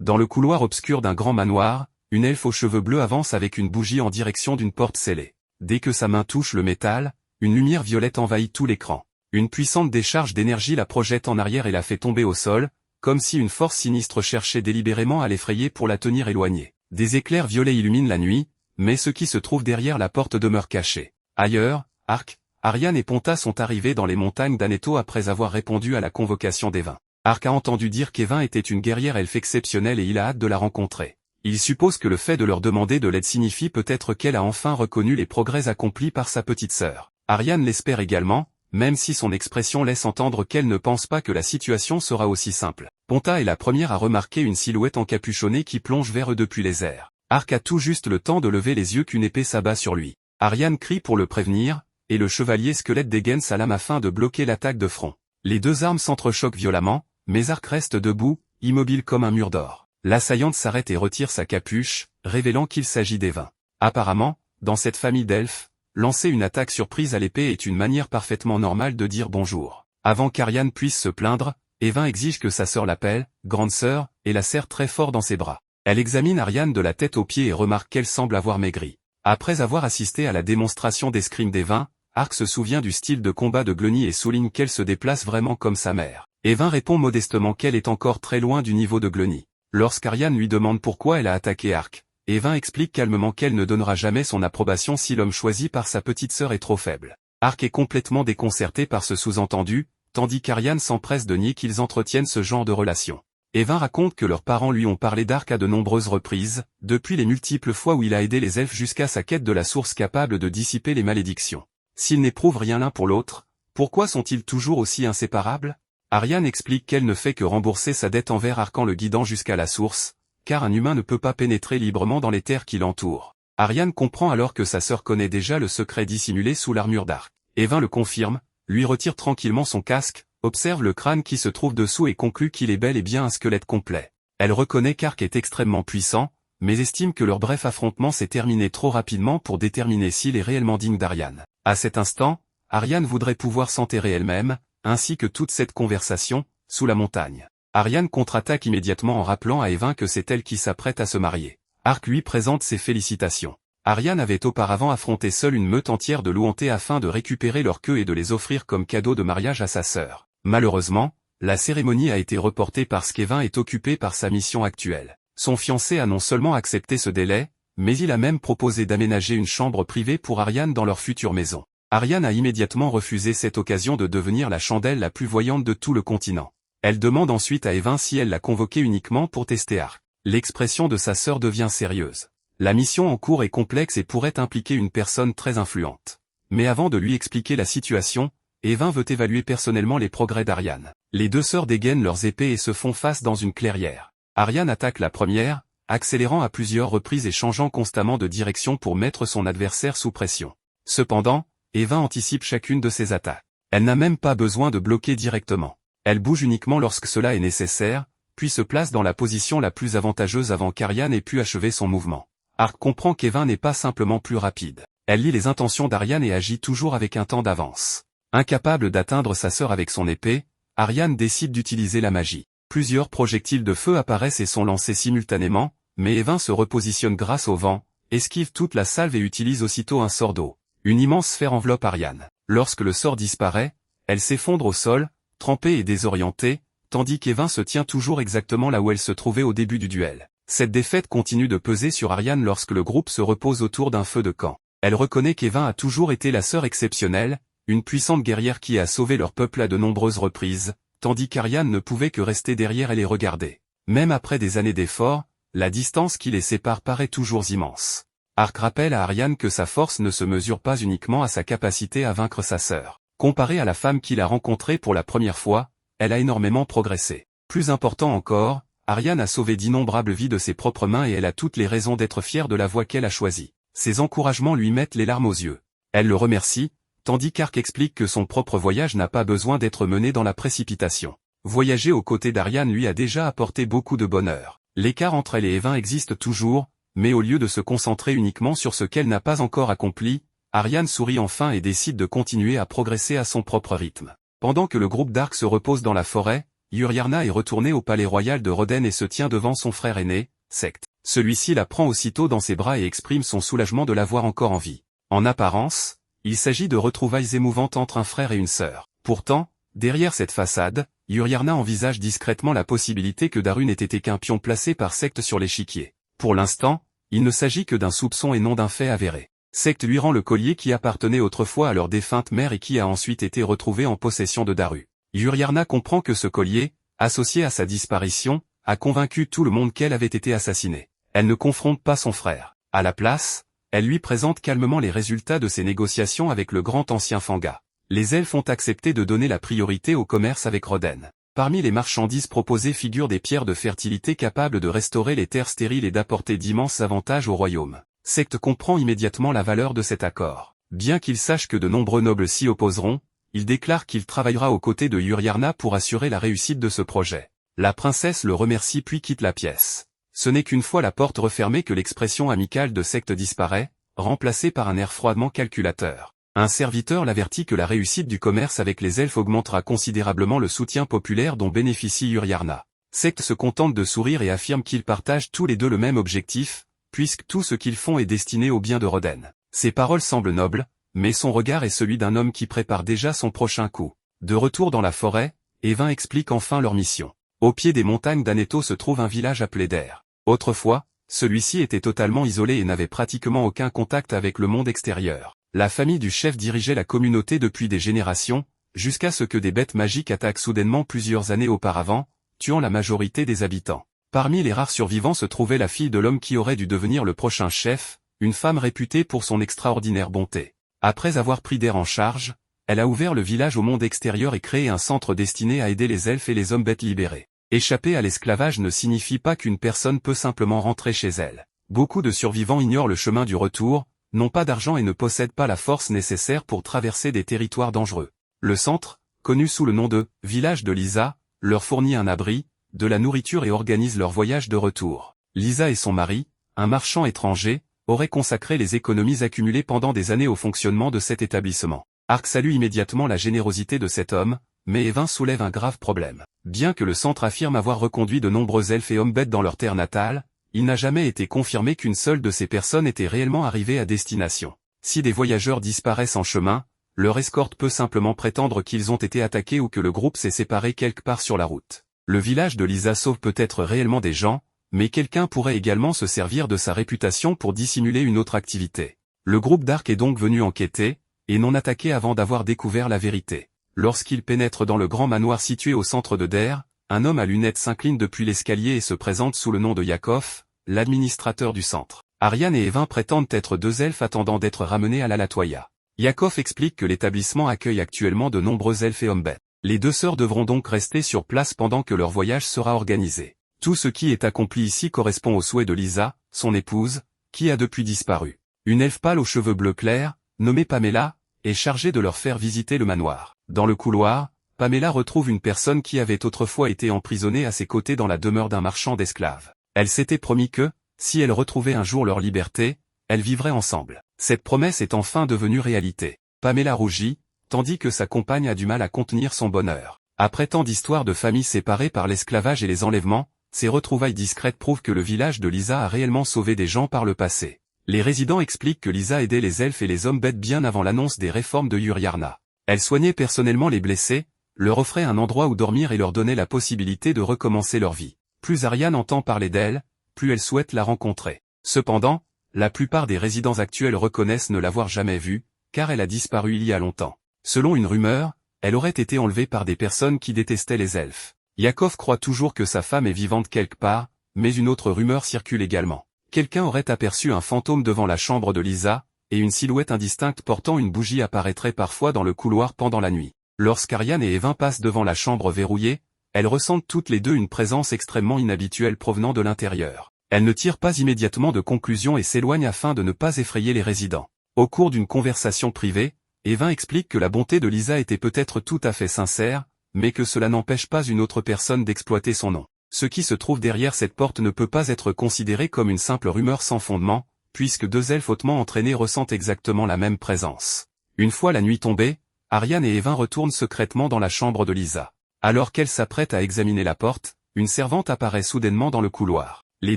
Dans le couloir obscur d'un grand manoir, une elfe aux cheveux bleus avance avec une bougie en direction d'une porte scellée. Dès que sa main touche le métal, une lumière violette envahit tout l'écran. Une puissante décharge d'énergie la projette en arrière et la fait tomber au sol, comme si une force sinistre cherchait délibérément à l'effrayer pour la tenir éloignée. Des éclairs violets illuminent la nuit, mais ce qui se trouve derrière la porte demeure caché. Ailleurs, Ark, Aryan et Ponta sont arrivés dans les montagnes d'Aneto après avoir répondu à la convocation d'Evin. Ark a entendu dire qu'Evin était une guerrière elfe exceptionnelle et il a hâte de la rencontrer. Il suppose que le fait de leur demander de l'aide signifie peut-être qu'elle a enfin reconnu les progrès accomplis par sa petite sœur. Aryan l'espère également, même si son expression laisse entendre qu'elle ne pense pas que la situation sera aussi simple. Ponta est la première à remarquer une silhouette encapuchonnée qui plonge vers eux depuis les airs. Ark a tout juste le temps de lever les yeux qu'une épée s'abat sur lui. Aryan crie pour le prévenir, et le chevalier squelette dégaine sa lame afin de bloquer l'attaque de front. Les deux armes s'entrechoquent violemment, mais Ark reste debout, immobile comme un mur d'or. L'assaillante s'arrête et retire sa capuche, révélant qu'il s'agit d'Evin. Apparemment, dans cette famille d'elfes, lancer une attaque surprise à l'épée est une manière parfaitement normale de dire bonjour. Avant qu'Aryan puisse se plaindre, Evin exige que sa sœur l'appelle, grande sœur, et la serre très fort dans ses bras. Elle examine Aryan de la tête aux pieds et remarque qu'elle semble avoir maigri. Après avoir assisté à la démonstration d'escrime d'Evin, Ark se souvient du style de combat de Glony et souligne qu'elle se déplace vraiment comme sa mère. Evin répond modestement qu'elle est encore très loin du niveau de Glony. Lorsqu'Aryan lui demande pourquoi elle a attaqué Ark, Evin explique calmement qu'elle ne donnera jamais son approbation si l'homme choisi par sa petite sœur est trop faible. Ark est complètement déconcerté par ce sous-entendu, tandis qu'Aryan s'empresse de nier qu'ils entretiennent ce genre de relation. Evin raconte que leurs parents lui ont parlé d'Ark à de nombreuses reprises, depuis les multiples fois où il a aidé les elfes jusqu'à sa quête de la source capable de dissiper les malédictions. S'ils n'éprouvent rien l'un pour l'autre, pourquoi sont-ils toujours aussi inséparables? Aryan explique qu'elle ne fait que rembourser sa dette envers Ark en le guidant jusqu'à la source, car un humain ne peut pas pénétrer librement dans les terres qui l'entourent. Aryan comprend alors que sa sœur connaît déjà le secret dissimulé sous l'armure d'Ark. Evin le confirme, lui retire tranquillement son casque, observe le crâne qui se trouve dessous et conclut qu'il est bel et bien un squelette complet. Elle reconnaît qu'Ark est extrêmement puissant, mais estime que leur bref affrontement s'est terminé trop rapidement pour déterminer s'il est réellement digne d'Aryan. À cet instant, Aryan voudrait pouvoir s'enterrer elle-même, ainsi que toute cette conversation, sous la montagne. Aryan contre-attaque immédiatement en rappelant à Evin que c'est elle qui s'apprête à se marier. Ark lui présente ses félicitations. Aryan avait auparavant affronté seule une meute entière de louantés afin de récupérer leur queue et de les offrir comme cadeau de mariage à sa sœur. Malheureusement, la cérémonie a été reportée parce qu'Evin est occupé par sa mission actuelle. Son fiancé a non seulement accepté ce délai, mais il a même proposé d'aménager une chambre privée pour Ariane dans leur future maison. Ariane a immédiatement refusé cette occasion de devenir la chandelle la plus voyante de tout le continent. Elle demande ensuite à Evin si elle l'a convoqué uniquement pour tester Ark. L'expression de sa sœur devient sérieuse. La mission en cours est complexe et pourrait impliquer une personne très influente. Mais avant de lui expliquer la situation, Evin veut évaluer personnellement les progrès d'Ariane. Les deux sœurs dégainent leurs épées et se font face dans une clairière. Ariane attaque la première, accélérant à plusieurs reprises et changeant constamment de direction pour mettre son adversaire sous pression. Cependant, Evin anticipe chacune de ses attaques. Elle n'a même pas besoin de bloquer directement. Elle bouge uniquement lorsque cela est nécessaire, puis se place dans la position la plus avantageuse avant qu'Ariane ait pu achever son mouvement. Ark comprend qu'Evin n'est pas simplement plus rapide. Elle lit les intentions d'Ariane et agit toujours avec un temps d'avance. Incapable d'atteindre sa sœur avec son épée, Ariane décide d'utiliser la magie. Plusieurs projectiles de feu apparaissent et sont lancés simultanément, mais Evin se repositionne grâce au vent, esquive toute la salve et utilise aussitôt un sort d'eau. Une immense sphère enveloppe Ariane. Lorsque le sort disparaît, elle s'effondre au sol, trempée et désorientée, tandis qu'Evin se tient toujours exactement là où elle se trouvait au début du duel. Cette défaite continue de peser sur Ariane lorsque le groupe se repose autour d'un feu de camp. Elle reconnaît qu'Evin a toujours été la sœur exceptionnelle, une puissante guerrière qui a sauvé leur peuple à de nombreuses reprises, tandis qu'Ariane ne pouvait que rester derrière et les regarder. Même après des années d'efforts, la distance qui les sépare paraît toujours immense. Ark rappelle à Ariane que sa force ne se mesure pas uniquement à sa capacité à vaincre sa sœur. Comparée à la femme qu'il a rencontrée pour la première fois, elle a énormément progressé. Plus important encore, Ariane a sauvé d'innombrables vies de ses propres mains et elle a toutes les raisons d'être fière de la voie qu'elle a choisie. Ses encouragements lui mettent les larmes aux yeux. Elle le remercie, tandis qu'Ark explique que son propre voyage n'a pas besoin d'être mené dans la précipitation. Voyager aux côtés d'Ariane lui a déjà apporté beaucoup de bonheur. L'écart entre elle et Evin existe toujours, mais au lieu de se concentrer uniquement sur ce qu'elle n'a pas encore accompli, Ariane sourit enfin et décide de continuer à progresser à son propre rythme. Pendant que le groupe d'Ark se repose dans la forêt, Uriarna est retourné au palais royal de Roden et se tient devant son frère aîné, Sect. Celui-ci la prend aussitôt dans ses bras et exprime son soulagement de la voir encore en vie. En apparence, il s'agit de retrouvailles émouvantes entre un frère et une sœur. Pourtant, derrière cette façade, Uriarna envisage discrètement la possibilité que Darun ait été qu'un pion placé par Sect sur l'échiquier. Pour l'instant, il ne s'agit que d'un soupçon et non d'un fait avéré. Sect lui rend le collier qui appartenait autrefois à leur défunte mère et qui a ensuite été retrouvé en possession de Daru. Uriarna comprend que ce collier, associé à sa disparition, a convaincu tout le monde qu'elle avait été assassinée. Elle ne confronte pas son frère. À la place, elle lui présente calmement les résultats de ses négociations avec le grand ancien Fanga. Les elfes ont accepté de donner la priorité au commerce avec Roden. Parmi les marchandises proposées figurent des pierres de fertilité capables de restaurer les terres stériles et d'apporter d'immenses avantages au royaume. Sect comprend immédiatement la valeur de cet accord. Bien qu'il sache que de nombreux nobles s'y opposeront, il déclare qu'il travaillera aux côtés de Uriarna pour assurer la réussite de ce projet. La princesse le remercie puis quitte la pièce. Ce n'est qu'une fois la porte refermée que l'expression amicale de Sect disparaît, remplacée par un air froidement calculateur. Un serviteur l'avertit que la réussite du commerce avec les elfes augmentera considérablement le soutien populaire dont bénéficie Uriarna. Sect se contente de sourire et affirme qu'ils partagent tous les deux le même objectif, puisque tout ce qu'ils font est destiné au bien de Roden. Ses paroles semblent nobles, mais son regard est celui d'un homme qui prépare déjà son prochain coup. De retour dans la forêt, Evin explique enfin leur mission. Au pied des montagnes d'Aneto se trouve un village appelé Der. Autrefois, celui-ci était totalement isolé et n'avait pratiquement aucun contact avec le monde extérieur. La famille du chef dirigeait la communauté depuis des générations, jusqu'à ce que des bêtes magiques attaquent soudainement plusieurs années auparavant, tuant la majorité des habitants. Parmi les rares survivants se trouvait la fille de l'homme qui aurait dû devenir le prochain chef, une femme réputée pour son extraordinaire bonté. Après avoir pris Der en charge, elle a ouvert le village au monde extérieur et créé un centre destiné à aider les elfes et les hommes bêtes libérés. Échapper à l'esclavage ne signifie pas qu'une personne peut simplement rentrer chez elle. Beaucoup de survivants ignorent le chemin du retour, n'ont pas d'argent et ne possèdent pas la force nécessaire pour traverser des territoires dangereux. Le centre, connu sous le nom de « village de Lisa », leur fournit un abri, de la nourriture et organise leur voyage de retour. Lisa et son mari, un marchand étranger, auraient consacré les économies accumulées pendant des années au fonctionnement de cet établissement. Ark salue immédiatement la générosité de cet homme, mais Evin soulève un grave problème. Bien que le centre affirme avoir reconduit de nombreux elfes et hommes bêtes dans leur terre natale, il n'a jamais été confirmé qu'une seule de ces personnes était réellement arrivée à destination. Si des voyageurs disparaissent en chemin, leur escorte peut simplement prétendre qu'ils ont été attaqués ou que le groupe s'est séparé quelque part sur la route. Le village de Lisa sauve peut-être réellement des gens, mais quelqu'un pourrait également se servir de sa réputation pour dissimuler une autre activité. Le groupe d'Ark est donc venu enquêter, et non attaquer avant d'avoir découvert la vérité. Lorsqu'il pénètre dans le grand manoir situé au centre de Der, un homme à lunettes s'incline depuis l'escalier et se présente sous le nom de Yakov, l'administrateur du centre. Ariane et Evin prétendent être deux elfes attendant d'être ramenés à la Latoya. Yakov explique que l'établissement accueille actuellement de nombreux elfes et hommes-bêtes. Les deux sœurs devront donc rester sur place pendant que leur voyage sera organisé. Tout ce qui est accompli ici correspond au souhait de Lisa, son épouse, qui a depuis disparu. Une elfe pâle aux cheveux bleus clairs, nommée Pamela, est chargée de leur faire visiter le manoir. Dans le couloir, Pamela retrouve une personne qui avait autrefois été emprisonnée à ses côtés dans la demeure d'un marchand d'esclaves. Elle s'était promis que, si elle retrouvait un jour leur liberté, elles vivraient ensemble. Cette promesse est enfin devenue réalité. Pamela rougit, tandis que sa compagne a du mal à contenir son bonheur. Après tant d'histoires de familles séparées par l'esclavage et les enlèvements, ces retrouvailles discrètes prouvent que le village de Lisa a réellement sauvé des gens par le passé. Les résidents expliquent que Lisa aidait les elfes et les hommes bêtes bien avant l'annonce des réformes de Uriarna. Elle soignait personnellement les blessés, leur offrait un endroit où dormir et leur donnait la possibilité de recommencer leur vie. Plus Ariane entend parler d'elle, plus elle souhaite la rencontrer. Cependant, la plupart des résidents actuels reconnaissent ne l'avoir jamais vue, car elle a disparu il y a longtemps. Selon une rumeur, elle aurait été enlevée par des personnes qui détestaient les elfes. Yakov croit toujours que sa femme est vivante quelque part, mais une autre rumeur circule également. Quelqu'un aurait aperçu un fantôme devant la chambre de Lisa, et une silhouette indistincte portant une bougie apparaîtrait parfois dans le couloir pendant la nuit. Lorsqu'Ariane et Evin passent devant la chambre verrouillée, elles ressentent toutes les deux une présence extrêmement inhabituelle provenant de l'intérieur. Elles ne tirent pas immédiatement de conclusion et s'éloignent afin de ne pas effrayer les résidents. Au cours d'une conversation privée, Evin explique que la bonté de Lisa était peut-être tout à fait sincère, mais que cela n'empêche pas une autre personne d'exploiter son nom. Ce qui se trouve derrière cette porte ne peut pas être considéré comme une simple rumeur sans fondement, puisque deux elfes hautement entraînés ressentent exactement la même présence. Une fois la nuit tombée, Ariane et Evin retournent secrètement dans la chambre de Lisa. Alors qu'elle s'apprête à examiner la porte, une servante apparaît soudainement dans le couloir. Les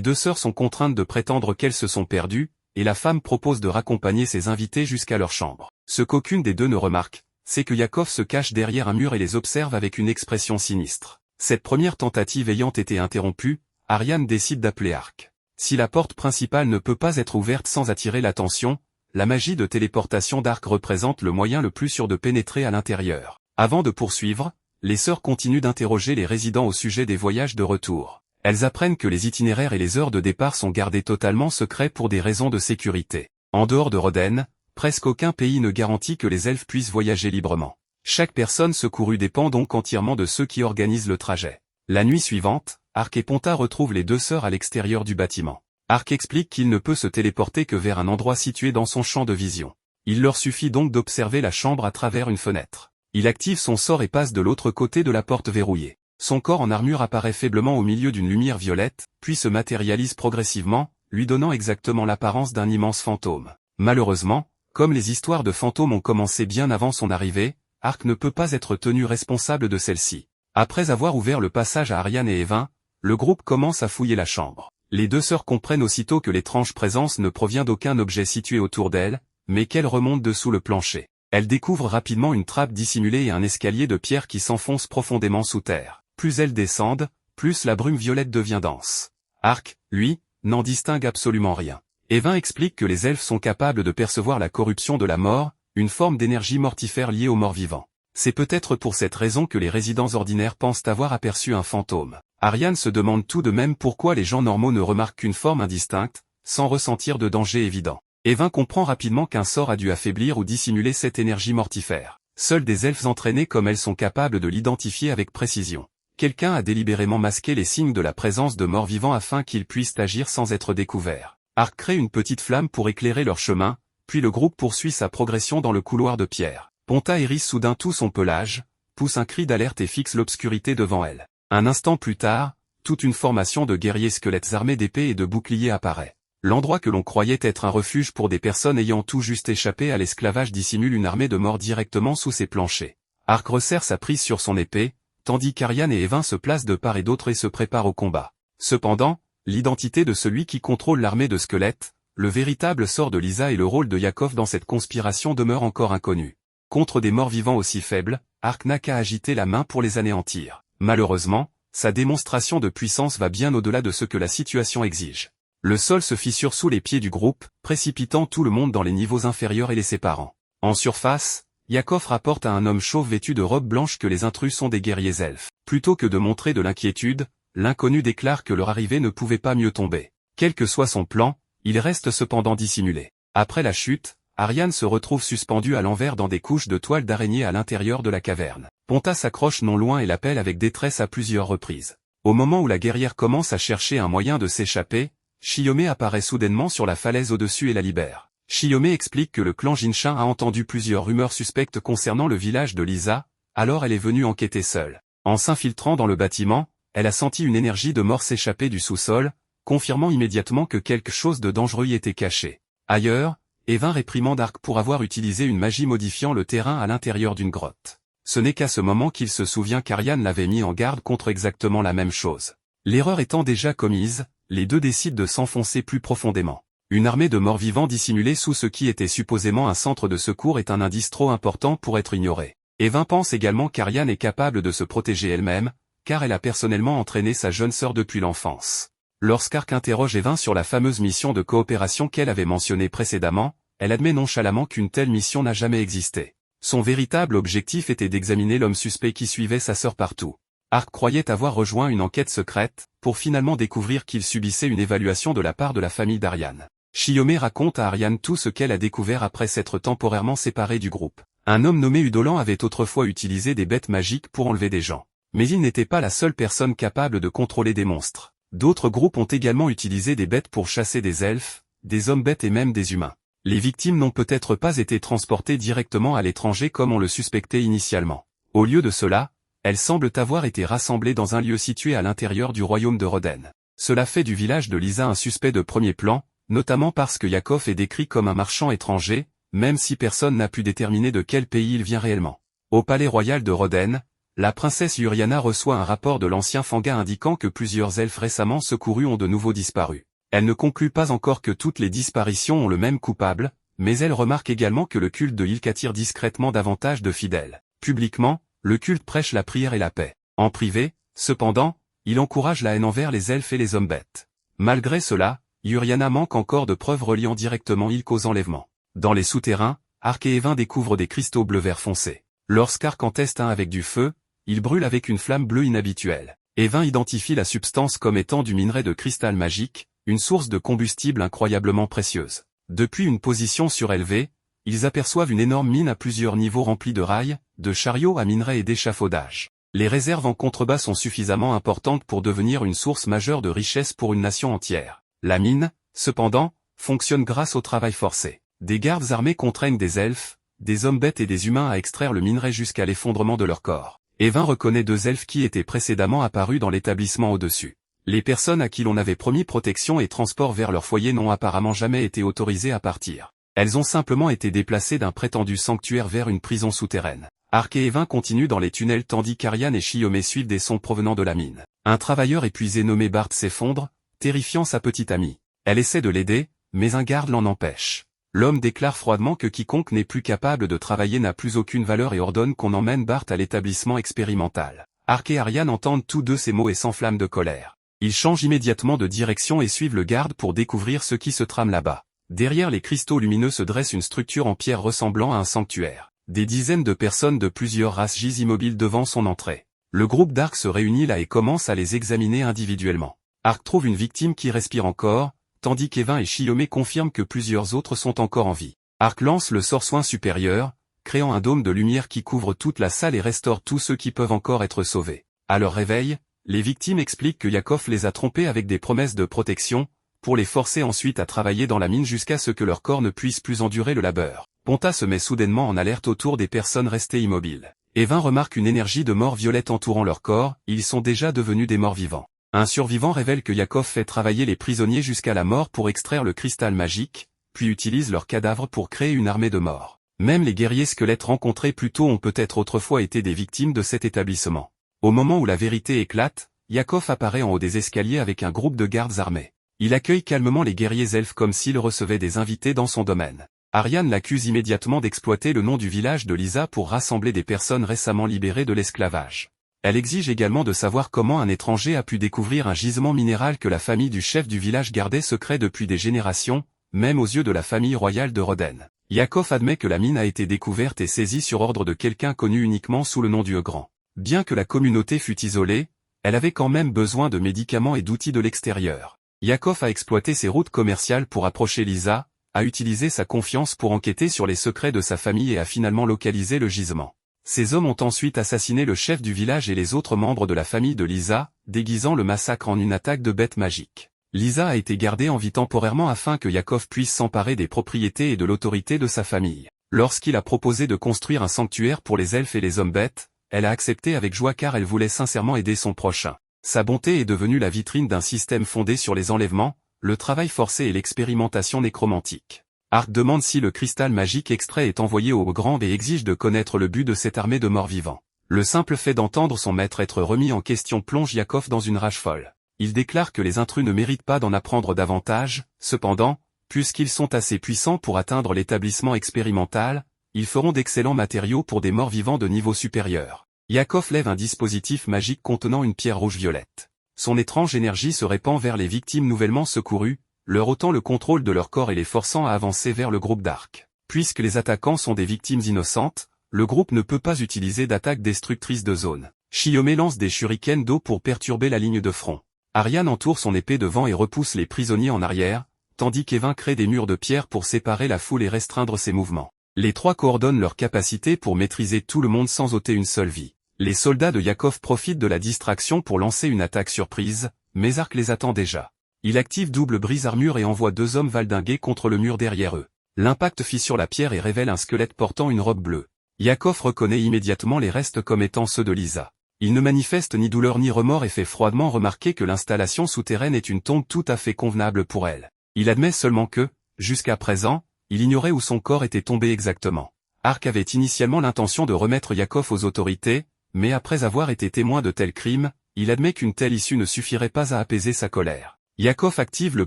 deux sœurs sont contraintes de prétendre qu'elles se sont perdues, et la femme propose de raccompagner ses invités jusqu'à leur chambre. Ce qu'aucune des deux ne remarque, c'est que Yakov se cache derrière un mur et les observe avec une expression sinistre. Cette première tentative ayant été interrompue, Ariane décide d'appeler Ark. Si la porte principale ne peut pas être ouverte sans attirer l'attention, la magie de téléportation d'Ark représente le moyen le plus sûr de pénétrer à l'intérieur. Avant de poursuivre, les sœurs continuent d'interroger les résidents au sujet des voyages de retour. Elles apprennent que les itinéraires et les heures de départ sont gardés totalement secrets pour des raisons de sécurité. En dehors de Roden, presque aucun pays ne garantit que les elfes puissent voyager librement. Chaque personne secourue dépend donc entièrement de ceux qui organisent le trajet. La nuit suivante, Ark et Ponta retrouvent les deux sœurs à l'extérieur du bâtiment. Ark explique qu'il ne peut se téléporter que vers un endroit situé dans son champ de vision. Il leur suffit donc d'observer la chambre à travers une fenêtre. Il active son sort et passe de l'autre côté de la porte verrouillée. Son corps en armure apparaît faiblement au milieu d'une lumière violette, puis se matérialise progressivement, lui donnant exactement l'apparence d'un immense fantôme. Malheureusement, comme les histoires de fantômes ont commencé bien avant son arrivée, Ark ne peut pas être tenu responsable de celle-ci. Après avoir ouvert le passage à Ariane et Evin, le groupe commence à fouiller la chambre. Les deux sœurs comprennent aussitôt que l'étrange présence ne provient d'aucun objet situé autour d'elles, mais qu'elle remonte dessous le plancher. Elles découvrent rapidement une trappe dissimulée et un escalier de pierre qui s'enfonce profondément sous terre. Plus elles descendent, plus la brume violette devient dense. Ark, lui, n'en distingue absolument rien. Evin explique que les elfes sont capables de percevoir la corruption de la mort, une forme d'énergie mortifère liée aux morts vivants. C'est peut-être pour cette raison que les résidents ordinaires pensent avoir aperçu un fantôme. Ariane se demande tout de même pourquoi les gens normaux ne remarquent qu'une forme indistincte, sans ressentir de danger évident. Evin comprend rapidement qu'un sort a dû affaiblir ou dissimuler cette énergie mortifère. Seuls des elfes entraînés comme elles sont capables de l'identifier avec précision. Quelqu'un a délibérément masqué les signes de la présence de morts vivants afin qu'ils puissent agir sans être découverts. Ark crée une petite flamme pour éclairer leur chemin, puis le groupe poursuit sa progression dans le couloir de pierre. Ponta hérisse soudain tout son pelage, pousse un cri d'alerte et fixe l'obscurité devant elle. Un instant plus tard, toute une formation de guerriers squelettes armés d'épées et de boucliers apparaît. L'endroit que l'on croyait être un refuge pour des personnes ayant tout juste échappé à l'esclavage dissimule une armée de morts directement sous ses planchers. Ark resserre sa prise sur son épée, tandis qu'Ariane et Evin se placent de part et d'autre et se préparent au combat. Cependant, l'identité de celui qui contrôle l'armée de squelettes, le véritable sort de Lisa et le rôle de Yakov dans cette conspiration demeurent encore inconnus. Contre des morts vivants aussi faibles, Ark n'a qu'à agiter la main pour les anéantir. Malheureusement, sa démonstration de puissance va bien au-delà de ce que la situation exige. Le sol se fissure sous les pieds du groupe, précipitant tout le monde dans les niveaux inférieurs et les séparant. En surface, Yakov rapporte à un homme chauve vêtu de robe blanche que les intrus sont des guerriers elfes. Plutôt que de montrer de l'inquiétude, l'inconnu déclare que leur arrivée ne pouvait pas mieux tomber. Quel que soit son plan, il reste cependant dissimulé. Après la chute, Ariane se retrouve suspendue à l'envers dans des couches de toile d'araignée à l'intérieur de la caverne. Ponta s'accroche non loin et l'appelle avec détresse à plusieurs reprises. Au moment où la guerrière commence à chercher un moyen de s'échapper, Shiyome apparaît soudainement sur la falaise au-dessus et la libère. Shiyome explique que le clan Jinshin a entendu plusieurs rumeurs suspectes concernant le village de Lisa, alors elle est venue enquêter seule. En s'infiltrant dans le bâtiment, elle a senti une énergie de mort s'échapper du sous-sol, confirmant immédiatement que quelque chose de dangereux y était caché. Ailleurs, Evin réprimande Ark pour avoir utilisé une magie modifiant le terrain à l'intérieur d'une grotte. Ce n'est qu'à ce moment qu'il se souvient qu'Ariane l'avait mis en garde contre exactement la même chose. L'erreur étant déjà commise, les deux décident de s'enfoncer plus profondément. Une armée de morts-vivants dissimulés sous ce qui était supposément un centre de secours est un indice trop important pour être ignoré. Evin pense également qu'Ariane est capable de se protéger elle-même, car elle a personnellement entraîné sa jeune sœur depuis l'enfance. Lorsqu'Ark interroge Evin sur la fameuse mission de coopération qu'elle avait mentionnée précédemment, elle admet nonchalamment qu'une telle mission n'a jamais existé. Son véritable objectif était d'examiner l'homme suspect qui suivait sa sœur partout. Ark croyait avoir rejoint une enquête secrète, pour finalement découvrir qu'il subissait une évaluation de la part de la famille d'Ariane. Shiyome raconte à Ariane tout ce qu'elle a découvert après s'être temporairement séparée du groupe. Un homme nommé Udolan avait autrefois utilisé des bêtes magiques pour enlever des gens. Mais il n'était pas la seule personne capable de contrôler des monstres. D'autres groupes ont également utilisé des bêtes pour chasser des elfes, des hommes-bêtes et même des humains. Les victimes n'ont peut-être pas été transportées directement à l'étranger comme on le suspectait initialement. Au lieu de cela, elles semblent avoir été rassemblées dans un lieu situé à l'intérieur du royaume de Roden. Cela fait du village de Lisa un suspect de premier plan, notamment parce que Yakov est décrit comme un marchand étranger, même si personne n'a pu déterminer de quel pays il vient réellement. Au palais royal de Roden, la princesse Uriana reçoit un rapport de l'ancien Fanga indiquant que plusieurs elfes récemment secourus ont de nouveau disparu. Elle ne conclut pas encore que toutes les disparitions ont le même coupable, mais elle remarque également que le culte de Ilk attire discrètement davantage de fidèles. Publiquement, le culte prêche la prière et la paix. En privé, cependant, il encourage la haine envers les elfes et les hommes-bêtes. Malgré cela, Uriana manque encore de preuves reliant directement Ilk aux enlèvements. Dans les souterrains, Ark et Evin découvrent des cristaux bleu-vert foncé. Lorsqu'Ark en teste un avec du feu, il brûle avec une flamme bleue inhabituelle. Evin identifie la substance comme étant du minerai de cristal magique, une source de combustible incroyablement précieuse. Depuis une position surélevée, ils aperçoivent une énorme mine à plusieurs niveaux remplie de rails, de chariots à minerais et d'échafaudages. Les réserves en contrebas sont suffisamment importantes pour devenir une source majeure de richesse pour une nation entière. La mine, cependant, fonctionne grâce au travail forcé. Des gardes armés contraignent des elfes, des hommes-bêtes et des humains à extraire le minerai jusqu'à l'effondrement de leur corps. Evin reconnaît deux elfes qui étaient précédemment apparus dans l'établissement au-dessus. Les personnes à qui l'on avait promis protection et transport vers leur foyer n'ont apparemment jamais été autorisées à partir. Elles ont simplement été déplacées d'un prétendu sanctuaire vers une prison souterraine. Ark et Evin continuent dans les tunnels tandis qu'Ariane et Shiyome suivent des sons provenant de la mine. Un travailleur épuisé nommé Bart s'effondre, terrifiant sa petite amie. Elle essaie de l'aider, mais un garde l'en empêche. L'homme déclare froidement que quiconque n'est plus capable de travailler n'a plus aucune valeur et ordonne qu'on emmène Bart à l'établissement expérimental. Ark et Ariane entendent tous deux ces mots et s'enflamment de colère. Ils changent immédiatement de direction et suivent le garde pour découvrir ce qui se trame là-bas. Derrière les cristaux lumineux se dresse une structure en pierre ressemblant à un sanctuaire. Des dizaines de personnes de plusieurs races gisent immobiles devant son entrée. Le groupe d'Ark se réunit là et commence à les examiner individuellement. Ark trouve une victime qui respire encore, tandis qu'Evin et Shiyome confirment que plusieurs autres sont encore en vie. Ark lance le sort soin supérieur, créant un dôme de lumière qui couvre toute la salle et restaure tous ceux qui peuvent encore être sauvés. À leur réveil, les victimes expliquent que Yakov les a trompés avec des promesses de protection, pour les forcer ensuite à travailler dans la mine jusqu'à ce que leur corps ne puisse plus endurer le labeur. Ponta se met soudainement en alerte autour des personnes restées immobiles. Evin remarque une énergie de mort violette entourant leur corps, ils sont déjà devenus des morts vivants. Un survivant révèle que Yakov fait travailler les prisonniers jusqu'à la mort pour extraire le cristal magique, puis utilise leurs cadavres pour créer une armée de morts. Même les guerriers squelettes rencontrés plus tôt ont peut-être autrefois été des victimes de cet établissement. Au moment où la vérité éclate, Yakov apparaît en haut des escaliers avec un groupe de gardes armés. Il accueille calmement les guerriers elfes comme s'il recevait des invités dans son domaine. Ariane l'accuse immédiatement d'exploiter le nom du village de Lisa pour rassembler des personnes récemment libérées de l'esclavage. Elle exige également de savoir comment un étranger a pu découvrir un gisement minéral que la famille du chef du village gardait secret depuis des générations, même aux yeux de la famille royale de Roden. Yakov admet que la mine a été découverte et saisie sur ordre de quelqu'un connu uniquement sous le nom du Grand. Bien que la communauté fût isolée, elle avait quand même besoin de médicaments et d'outils de l'extérieur. Yakov a exploité ses routes commerciales pour approcher Lisa, a utilisé sa confiance pour enquêter sur les secrets de sa famille et a finalement localisé le gisement. Ces hommes ont ensuite assassiné le chef du village et les autres membres de la famille de Lisa, déguisant le massacre en une attaque de bêtes magiques. Lisa a été gardée en vie temporairement afin que Yakov puisse s'emparer des propriétés et de l'autorité de sa famille. Lorsqu'il a proposé de construire un sanctuaire pour les elfes et les hommes bêtes, elle a accepté avec joie car elle voulait sincèrement aider son prochain. Sa bonté est devenue la vitrine d'un système fondé sur les enlèvements, le travail forcé et l'expérimentation nécromantique. Ark demande si le cristal magique extrait est envoyé au Grand et exige de connaître le but de cette armée de morts-vivants. Le simple fait d'entendre son maître être remis en question plonge Yakov dans une rage folle. Il déclare que les intrus ne méritent pas d'en apprendre davantage, cependant, puisqu'ils sont assez puissants pour atteindre l'établissement expérimental, ils feront d'excellents matériaux pour des morts-vivants de niveau supérieur. Yakov lève un dispositif magique contenant une pierre rouge-violette. Son étrange énergie se répand vers les victimes nouvellement secourues, leur ôtant le contrôle de leur corps et les forçant à avancer vers le groupe d'Ark. Puisque les attaquants sont des victimes innocentes, le groupe ne peut pas utiliser d'attaque destructrice de zone. Shiyome lance des shurikens d'eau pour perturber la ligne de front. Aryan entoure son épée de vent et repousse les prisonniers en arrière, tandis qu'Evin crée des murs de pierre pour séparer la foule et restreindre ses mouvements. Les trois coordonnent leurs capacités pour maîtriser tout le monde sans ôter une seule vie. Les soldats de Yakov profitent de la distraction pour lancer une attaque surprise, mais Ark les attend déjà. Il active double brise-armure et envoie deux hommes valdinguer contre le mur derrière eux. L'impact fissure la pierre et révèle un squelette portant une robe bleue. Yakov reconnaît immédiatement les restes comme étant ceux de Lisa. Il ne manifeste ni douleur ni remords et fait froidement remarquer que l'installation souterraine est une tombe tout à fait convenable pour elle. Il admet seulement que, jusqu'à présent, il ignorait où son corps était tombé exactement. Ark avait initialement l'intention de remettre Yakov aux autorités, mais après avoir été témoin de tels crimes, il admet qu'une telle issue ne suffirait pas à apaiser sa colère. Yakov active le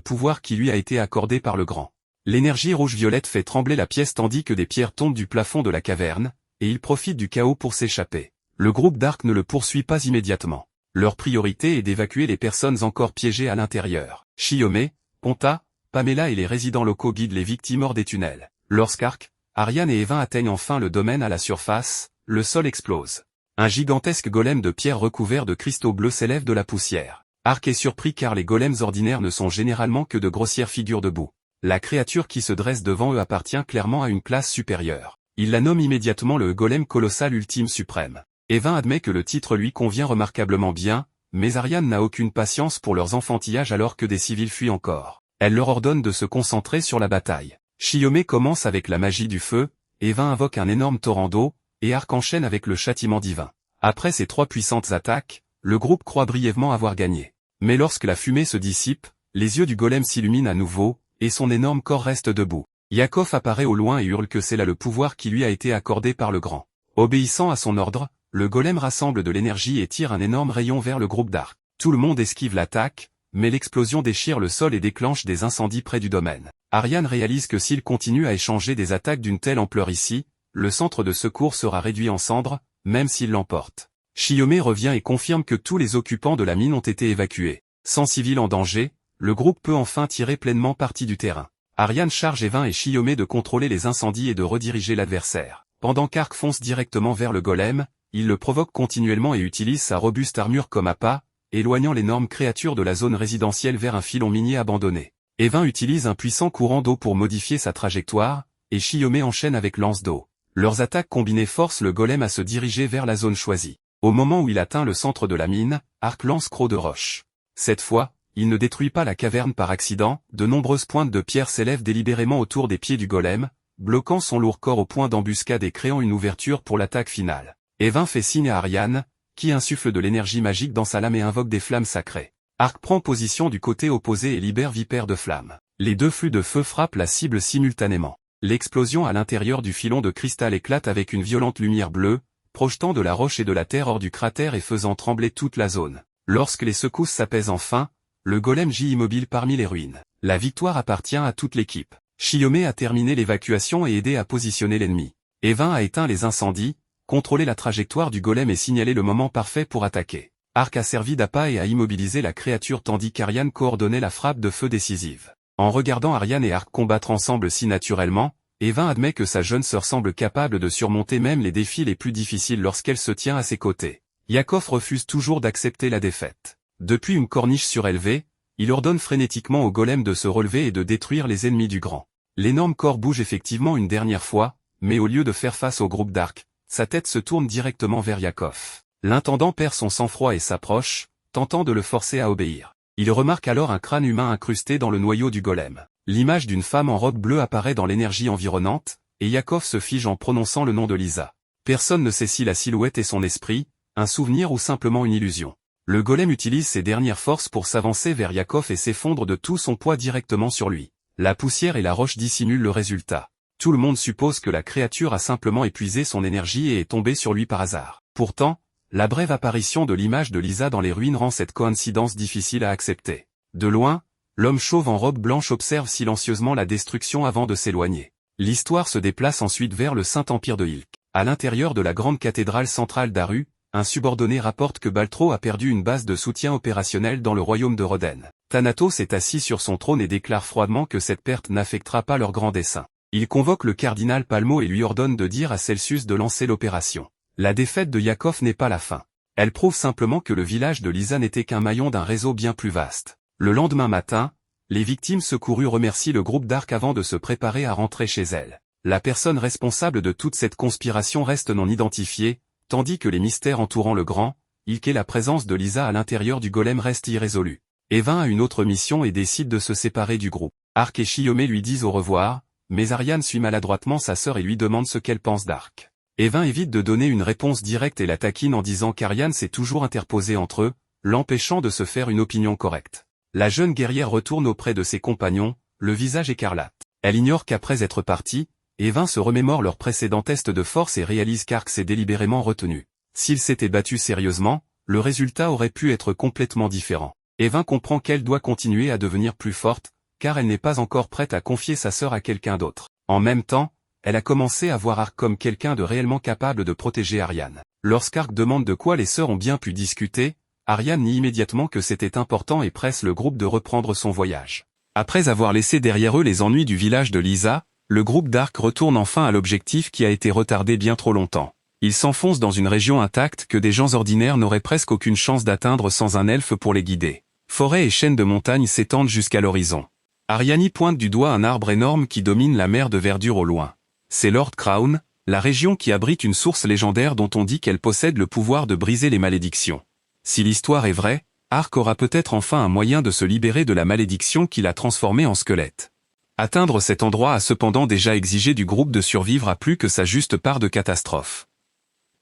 pouvoir qui lui a été accordé par le Grand. L'énergie rouge-violette fait trembler la pièce tandis que des pierres tombent du plafond de la caverne, et il profite du chaos pour s'échapper. Le groupe d'Ark ne le poursuit pas immédiatement. Leur priorité est d'évacuer les personnes encore piégées à l'intérieur. Shiyome, Ponta, Pamela et les résidents locaux guident les victimes hors des tunnels. Lorsqu'Ark, Aryan et Evin atteignent enfin le domaine à la surface, le sol explose. Un gigantesque golem de pierre recouvert de cristaux bleus s'élève de la poussière. Ark est surpris car les golems ordinaires ne sont généralement que de grossières figures de boue. La créature qui se dresse devant eux appartient clairement à une classe supérieure. Il la nomme immédiatement le golem colossal ultime suprême. Evin admet que le titre lui convient remarquablement bien, mais Ariane n'a aucune patience pour leurs enfantillages alors que des civils fuient encore. Elle leur ordonne de se concentrer sur la bataille. Shiyome commence avec la magie du feu, Evin invoque un énorme torrent d'eau, et Ark enchaîne avec le châtiment divin. Après ces trois puissantes attaques, le groupe croit brièvement avoir gagné. Mais lorsque la fumée se dissipe, les yeux du golem s'illuminent à nouveau, et son énorme corps reste debout. Yakov apparaît au loin et hurle que c'est là le pouvoir qui lui a été accordé par le Grand. Obéissant à son ordre, le golem rassemble de l'énergie et tire un énorme rayon vers le groupe d'Ark. Tout le monde esquive l'attaque, mais l'explosion déchire le sol et déclenche des incendies près du domaine. Aryan réalise que s'il continue à échanger des attaques d'une telle ampleur ici, le centre de secours sera réduit en cendres, même s'il l'emporte. Shiyome revient et confirme que tous les occupants de la mine ont été évacués. Sans civils en danger, le groupe peut enfin tirer pleinement parti du terrain. Aryan charge Evin et Shiyome de contrôler les incendies et de rediriger l'adversaire. Pendant qu'Ark fonce directement vers le golem, il le provoque continuellement et utilise sa robuste armure comme appât, éloignant l'énorme créature de la zone résidentielle vers un filon minier abandonné. Evin utilise un puissant courant d'eau pour modifier sa trajectoire, et Shiyome enchaîne avec lance d'eau. Leurs attaques combinées forcent le golem à se diriger vers la zone choisie. Au moment où il atteint le centre de la mine, Ark lance croc de roche. Cette fois, il ne détruit pas la caverne par accident, de nombreuses pointes de pierre s'élèvent délibérément autour des pieds du golem, bloquant son lourd corps au point d'embuscade et créant une ouverture pour l'attaque finale. Evin fait signe à Aryan, qui insuffle de l'énergie magique dans sa lame et invoque des flammes sacrées. Ark prend position du côté opposé et libère Vipère de flammes. Les deux flux de feu frappent la cible simultanément. L'explosion à l'intérieur du filon de cristal éclate avec une violente lumière bleue, projetant de la roche et de la terre hors du cratère et faisant trembler toute la zone. Lorsque les secousses s'apaisent enfin, le golem gît immobile parmi les ruines. La victoire appartient à toute l'équipe. Shiyome a terminé l'évacuation et aidé à positionner l'ennemi. Evin a éteint les incendies, contrôler la trajectoire du golem et signaler le moment parfait pour attaquer. Arc a servi d'appât et a immobilisé la créature tandis qu'Ariane coordonnait la frappe de feu décisive. En regardant Ariane et Arc combattre ensemble si naturellement, Evin admet que sa jeune sœur semble capable de surmonter même les défis les plus difficiles lorsqu'elle se tient à ses côtés. Yakov refuse toujours d'accepter la défaite. Depuis une corniche surélevée, il ordonne frénétiquement au golem de se relever et de détruire les ennemis du grand. L'énorme corps bouge effectivement une dernière fois, mais au lieu de faire face au groupe d'Arc, sa tête se tourne directement vers Yakov. L'intendant perd son sang-froid et s'approche, tentant de le forcer à obéir. Il remarque alors un crâne humain incrusté dans le noyau du golem. L'image d'une femme en robe bleue apparaît dans l'énergie environnante, et Yakov se fige en prononçant le nom de Lisa. Personne ne sait si la silhouette est son esprit, un souvenir ou simplement une illusion. Le golem utilise ses dernières forces pour s'avancer vers Yakov et s'effondre de tout son poids directement sur lui. La poussière et la roche dissimulent le résultat. Tout le monde suppose que la créature a simplement épuisé son énergie et est tombée sur lui par hasard. Pourtant, la brève apparition de l'image de Lisa dans les ruines rend cette coïncidence difficile à accepter. De loin, l'homme chauve en robe blanche observe silencieusement la destruction avant de s'éloigner. L'histoire se déplace ensuite vers le Saint-Empire de Ilk. À l'intérieur de la grande cathédrale centrale d'Aru, un subordonné rapporte que Baltro a perdu une base de soutien opérationnel dans le royaume de Roden. Thanatos est assis sur son trône et déclare froidement que cette perte n'affectera pas leur grand dessein. Il convoque le cardinal Palmo et lui ordonne de dire à Celsius de lancer l'opération. La défaite de Yakov n'est pas la fin. Elle prouve simplement que le village de Lisa n'était qu'un maillon d'un réseau bien plus vaste. Le lendemain matin, les victimes secourues remercient le groupe d'Arc avant de se préparer à rentrer chez elles. La personne responsable de toute cette conspiration reste non identifiée, tandis que les mystères entourant le grand, Ilk et la présence de Lisa à l'intérieur du golem restent irrésolus. Evin a une autre mission et décide de se séparer du groupe. Arc et Chiomé lui disent au revoir, mais Ariane suit maladroitement sa sœur et lui demande ce qu'elle pense d'Arc. Evin évite de donner une réponse directe et la taquine en disant qu'Ariane s'est toujours interposée entre eux, l'empêchant de se faire une opinion correcte. La jeune guerrière retourne auprès de ses compagnons, le visage écarlate. Elle ignore qu'après être partie, Evin se remémore leur précédent test de force et réalise qu'Arc s'est délibérément retenu. S'il s'était battu sérieusement, le résultat aurait pu être complètement différent. Evin comprend qu'elle doit continuer à devenir plus forte, car elle n'est pas encore prête à confier sa sœur à quelqu'un d'autre. En même temps, elle a commencé à voir Arc comme quelqu'un de réellement capable de protéger Ariane. Lorsqu'Arc demande de quoi les sœurs ont bien pu discuter, Ariane nie immédiatement que c'était important et presse le groupe de reprendre son voyage. Après avoir laissé derrière eux les ennuis du village de Lisa, le groupe d'Arc retourne enfin à l'objectif qui a été retardé bien trop longtemps. Ils s'enfoncent dans une région intacte que des gens ordinaires n'auraient presque aucune chance d'atteindre sans un elfe pour les guider. Forêts et chaînes de montagnes s'étendent jusqu'à l'horizon. Ariani pointe du doigt un arbre énorme qui domine la mer de verdure au loin. C'est Lord Crown, la région qui abrite une source légendaire dont on dit qu'elle possède le pouvoir de briser les malédictions. Si l'histoire est vraie, Arc aura peut-être enfin un moyen de se libérer de la malédiction qui l'a transformé en squelette. Atteindre cet endroit a cependant déjà exigé du groupe de survivre à plus que sa juste part de catastrophe.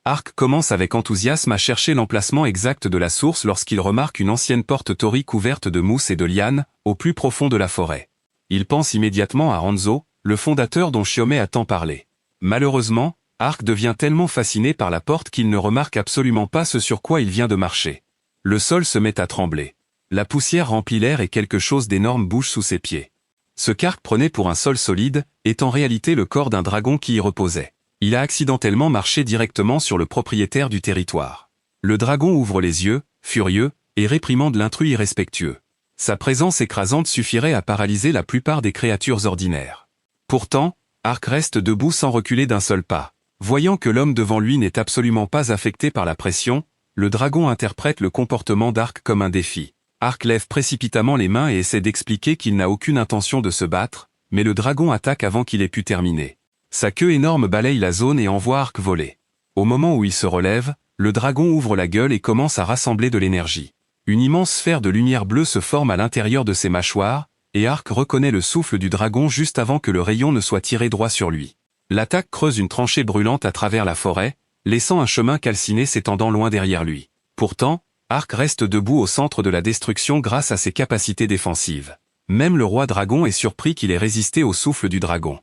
Arc commence avec enthousiasme à chercher l'emplacement exact de la source lorsqu'il remarque une ancienne porte torii couverte de mousse et de lianes, au plus profond de la forêt. Il pense immédiatement à Ranzo, le fondateur dont Chiomé a tant parlé. Malheureusement, Arc devient tellement fasciné par la porte qu'il ne remarque absolument pas ce sur quoi il vient de marcher. Le sol se met à trembler. La poussière remplit l'air et quelque chose d'énorme bouge sous ses pieds. Ce qu'Arc prenait pour un sol solide, est en réalité le corps d'un dragon qui y reposait. Il a accidentellement marché directement sur le propriétaire du territoire. Le dragon ouvre les yeux, furieux, et réprimande l'intrus irrespectueux. Sa présence écrasante suffirait à paralyser la plupart des créatures ordinaires. Pourtant, Arc reste debout sans reculer d'un seul pas. Voyant que l'homme devant lui n'est absolument pas affecté par la pression, le dragon interprète le comportement d'Arc comme un défi. Arc lève précipitamment les mains et essaie d'expliquer qu'il n'a aucune intention de se battre, mais le dragon attaque avant qu'il ait pu terminer. Sa queue énorme balaye la zone et envoie Arc voler. Au moment où il se relève, le dragon ouvre la gueule et commence à rassembler de l'énergie. Une immense sphère de lumière bleue se forme à l'intérieur de ses mâchoires, et Arc reconnaît le souffle du dragon juste avant que le rayon ne soit tiré droit sur lui. L'attaque creuse une tranchée brûlante à travers la forêt, laissant un chemin calciné s'étendant loin derrière lui. Pourtant, Arc reste debout au centre de la destruction grâce à ses capacités défensives. Même le roi dragon est surpris qu'il ait résisté au souffle du dragon.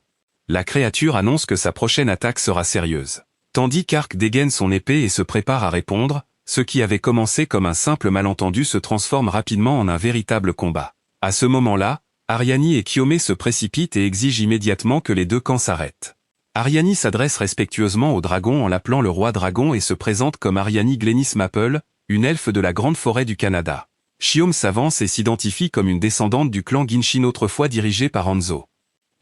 La créature annonce que sa prochaine attaque sera sérieuse. Tandis qu'Arc dégaine son épée et se prépare à répondre, ce qui avait commencé comme un simple malentendu se transforme rapidement en un véritable combat. À ce moment-là, Ariani et Chiomé se précipitent et exigent immédiatement que les deux camps s'arrêtent. Ariani s'adresse respectueusement au dragon en l'appelant le roi dragon et se présente comme Ariani Glennis Maple, une elfe de la grande forêt du Canada. Chiome s'avance et s'identifie comme une descendante du clan Genshin autrefois dirigé par Hanzo.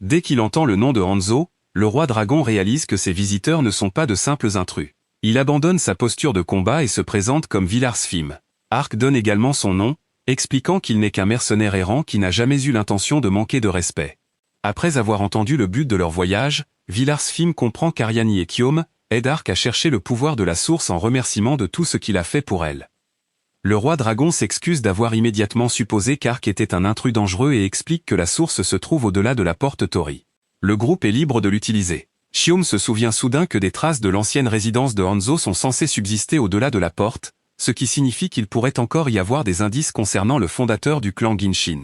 Dès qu'il entend le nom de Hanzo, le roi dragon réalise que ses visiteurs ne sont pas de simples intrus. Il abandonne sa posture de combat et se présente comme Vilarsfim. Ark donne également son nom, expliquant qu'il n'est qu'un mercenaire errant qui n'a jamais eu l'intention de manquer de respect. Après avoir entendu le but de leur voyage, Vilarsfim comprend qu'Ariani et Chiome aident Ark à chercher le pouvoir de la source en remerciement de tout ce qu'il a fait pour elle. Le roi dragon s'excuse d'avoir immédiatement supposé qu'Ark était un intrus dangereux et explique que la source se trouve au-delà de la porte Tori. Le groupe est libre de l'utiliser. Chiome se souvient soudain que des traces de l'ancienne résidence de Hanzo sont censées subsister au-delà de la porte, ce qui signifie qu'il pourrait encore y avoir des indices concernant le fondateur du clan Genshin.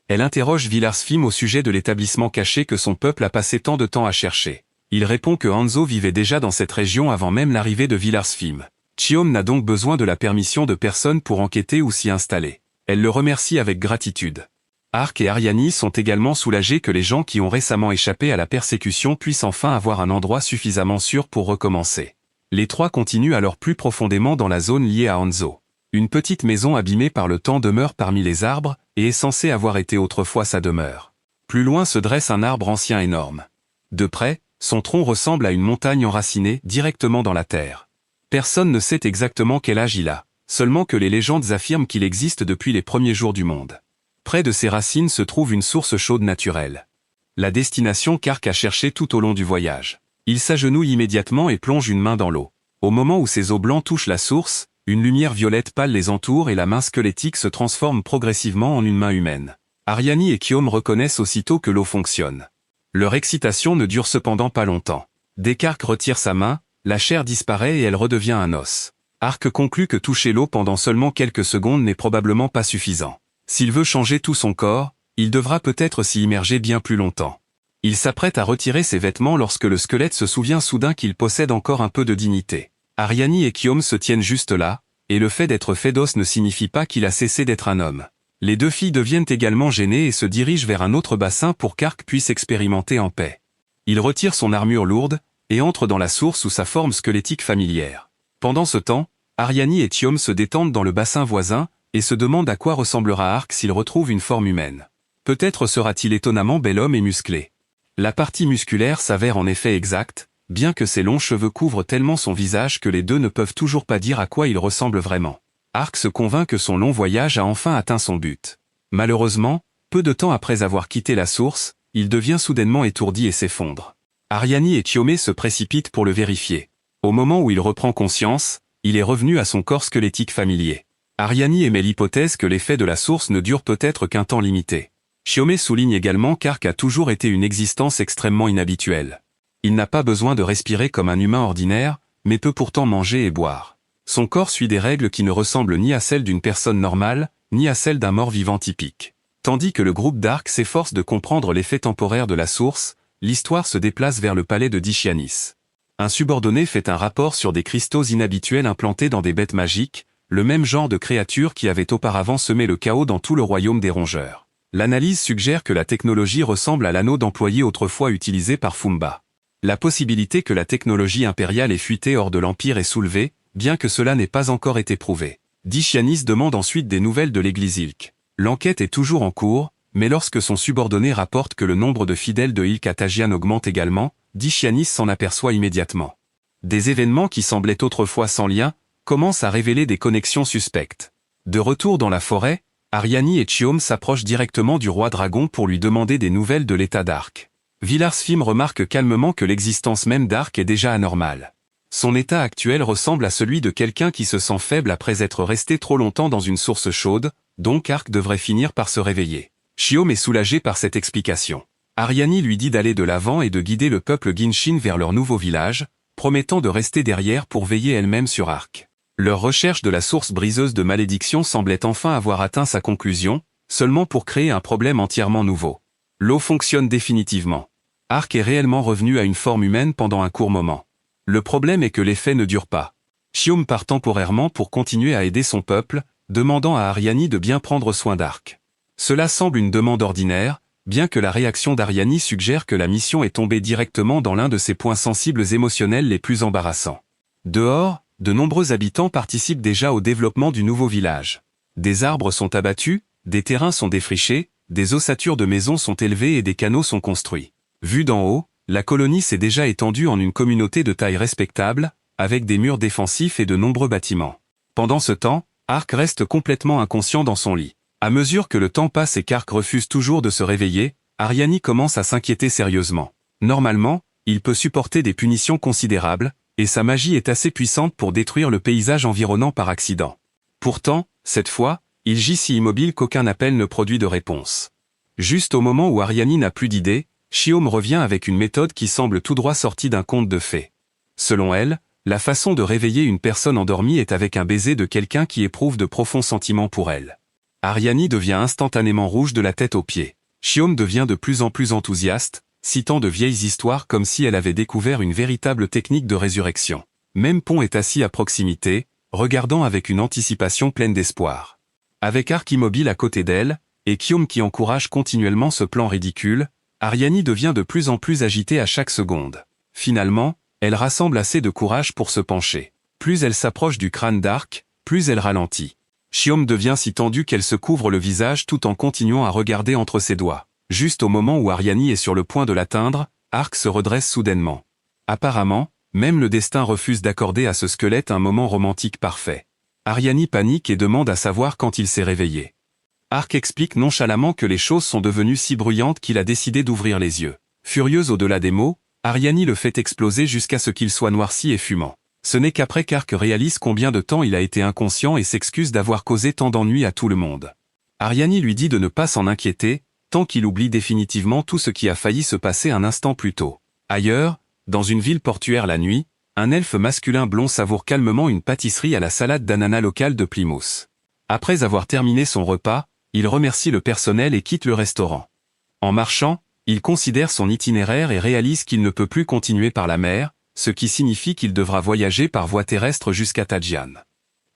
Elle interroge Vilarsfim au sujet de l'établissement caché que son peuple a passé tant de temps à chercher. Il répond que Hanzo vivait déjà dans cette région avant même l'arrivée de Vilarsfim. Chiome n'a donc besoin de la permission de personne pour enquêter ou s'y installer. Elle le remercie avec gratitude. Ark et Ariani sont également soulagés que les gens qui ont récemment échappé à la persécution puissent enfin avoir un endroit suffisamment sûr pour recommencer. Les trois continuent alors plus profondément dans la zone liée à Hanzo. Une petite maison abîmée par le temps demeure parmi les arbres, et est censée avoir été autrefois sa demeure. Plus loin se dresse un arbre ancien énorme. De près, son tronc ressemble à une montagne enracinée directement dans la terre. Personne ne sait exactement quel âge il a, seulement que les légendes affirment qu'il existe depuis les premiers jours du monde. Près de ses racines se trouve une source chaude naturelle. La destination qu'Ark a cherchée tout au long du voyage. Il s'agenouille immédiatement et plonge une main dans l'eau. Au moment où ses os blancs touchent la source, une lumière violette pâle les entoure et la main squelettique se transforme progressivement en une main humaine. Ariani et Chiome reconnaissent aussitôt que l'eau fonctionne. Leur excitation ne dure cependant pas longtemps. Dès qu'Ark retire sa main, la chair disparaît et elle redevient un os. Ark conclut que toucher l'eau pendant seulement quelques secondes n'est probablement pas suffisant. S'il veut changer tout son corps, il devra peut-être s'y immerger bien plus longtemps. Il s'apprête à retirer ses vêtements lorsque le squelette se souvient soudain qu'il possède encore un peu de dignité. Ariani et Chiome se tiennent juste là, et le fait d'être fait d'os ne signifie pas qu'il a cessé d'être un homme. Les deux filles deviennent également gênées et se dirigent vers un autre bassin pour qu'Ark puisse expérimenter en paix. Il retire son armure lourde, et entre dans la source sous sa forme squelettique familière. Pendant ce temps, Ariani et Chiome se détendent dans le bassin voisin, et se demandent à quoi ressemblera Ark s'il retrouve une forme humaine. Peut-être sera-t-il étonnamment bel homme et musclé. La partie musculaire s'avère en effet exacte, bien que ses longs cheveux couvrent tellement son visage que les deux ne peuvent toujours pas dire à quoi il ressemble vraiment. Ark se convainc que son long voyage a enfin atteint son but. Malheureusement, peu de temps après avoir quitté la source, il devient soudainement étourdi et s'effondre. Ariani et Chiome se précipitent pour le vérifier. Au moment où il reprend conscience, il est revenu à son corps squelettique familier. Ariani émet l'hypothèse que l'effet de la source ne dure peut-être qu'un temps limité. Chiome souligne également qu'Ark a toujours été une existence extrêmement inhabituelle. Il n'a pas besoin de respirer comme un humain ordinaire, mais peut pourtant manger et boire. Son corps suit des règles qui ne ressemblent ni à celles d'une personne normale, ni à celles d'un mort-vivant typique. Tandis que le groupe d'Ark s'efforce de comprendre l'effet temporaire de la source, l'histoire se déplace vers le palais de Dishyanis. Un subordonné fait un rapport sur des cristaux inhabituels implantés dans des bêtes magiques, le même genre de créatures qui avaient auparavant semé le chaos dans tout le royaume des rongeurs. L'analyse suggère que la technologie ressemble à l'anneau d'employé autrefois utilisé par Fumba. La possibilité que la technologie impériale ait fuité hors de l'Empire est soulevée, bien que cela n'ait pas encore été prouvé. Dishyanis demande ensuite des nouvelles de l'église Ilk. L'enquête est toujours en cours, mais lorsque son subordonné rapporte que le nombre de fidèles de Ilk à Tajian augmente également, Dishyanis s'en aperçoit immédiatement. Des événements qui semblaient autrefois sans lien, commencent à révéler des connexions suspectes. De retour dans la forêt, Ariani et Chiome s'approchent directement du roi dragon pour lui demander des nouvelles de l'état d'Ark. Vilarsfim remarque calmement que l'existence même d'Ark est déjà anormale. Son état actuel ressemble à celui de quelqu'un qui se sent faible après être resté trop longtemps dans une source chaude, donc Ark devrait finir par se réveiller. Chiome est soulagé par cette explication. Ariani lui dit d'aller de l'avant et de guider le peuple Genshin vers leur nouveau village, promettant de rester derrière pour veiller elle-même sur Ark. Leur recherche de la source briseuse de malédiction semblait enfin avoir atteint sa conclusion, seulement pour créer un problème entièrement nouveau. L'eau fonctionne définitivement. Ark est réellement revenu à une forme humaine pendant un court moment. Le problème est que l'effet ne dure pas. Chiome part temporairement pour continuer à aider son peuple, demandant à Ariani de bien prendre soin d'Ark. Cela semble une demande ordinaire, bien que la réaction d'Ariani suggère que la mission est tombée directement dans l'un de ses points sensibles émotionnels les plus embarrassants. Dehors, de nombreux habitants participent déjà au développement du nouveau village. Des arbres sont abattus, des terrains sont défrichés, des ossatures de maisons sont élevées et des canaux sont construits. Vue d'en haut, la colonie s'est déjà étendue en une communauté de taille respectable, avec des murs défensifs et de nombreux bâtiments. Pendant ce temps, Ark reste complètement inconscient dans son lit. À mesure que le temps passe et qu'Ark refuse toujours de se réveiller, Ariani commence à s'inquiéter sérieusement. Normalement, il peut supporter des punitions considérables, et sa magie est assez puissante pour détruire le paysage environnant par accident. Pourtant, cette fois, il gît si immobile qu'aucun appel ne produit de réponse. Juste au moment où Ariani n'a plus d'idée, Shiom revient avec une méthode qui semble tout droit sortie d'un conte de fées. Selon elle, la façon de réveiller une personne endormie est avec un baiser de quelqu'un qui éprouve de profonds sentiments pour elle. Ariani devient instantanément rouge de la tête aux pieds. Shiom devient de plus en plus enthousiaste, citant de vieilles histoires comme si elle avait découvert une véritable technique de résurrection. Même Pon est assis à proximité, regardant avec une anticipation pleine d'espoir. Avec Ark immobile à côté d'elle, et Kiom qui encourage continuellement ce plan ridicule, Ariani devient de plus en plus agitée à chaque seconde. Finalement, elle rassemble assez de courage pour se pencher. Plus elle s'approche du crâne d'Ark, plus elle ralentit. Shiom devient si tendue qu'elle se couvre le visage tout en continuant à regarder entre ses doigts. Juste au moment où Ariani est sur le point de l'atteindre, Ark se redresse soudainement. Apparemment, même le destin refuse d'accorder à ce squelette un moment romantique parfait. Ariani panique et demande à savoir quand il s'est réveillé. Ark explique nonchalamment que les choses sont devenues si bruyantes qu'il a décidé d'ouvrir les yeux. Furieuse au-delà des mots, Ariani le fait exploser jusqu'à ce qu'il soit noirci et fumant. Ce n'est qu'après qu'Ark réalise combien de temps il a été inconscient et s'excuse d'avoir causé tant d'ennuis à tout le monde. Ariani lui dit de ne pas s'en inquiéter, tant qu'il oublie définitivement tout ce qui a failli se passer un instant plus tôt. Ailleurs, dans une ville portuaire la nuit, un elfe masculin blond savoure calmement une pâtisserie à la salade d'ananas locale de Plymouth. Après avoir terminé son repas, il remercie le personnel et quitte le restaurant. En marchant, il considère son itinéraire et réalise qu'il ne peut plus continuer par la mer, ce qui signifie qu'il devra voyager par voie terrestre jusqu'à Tadjian.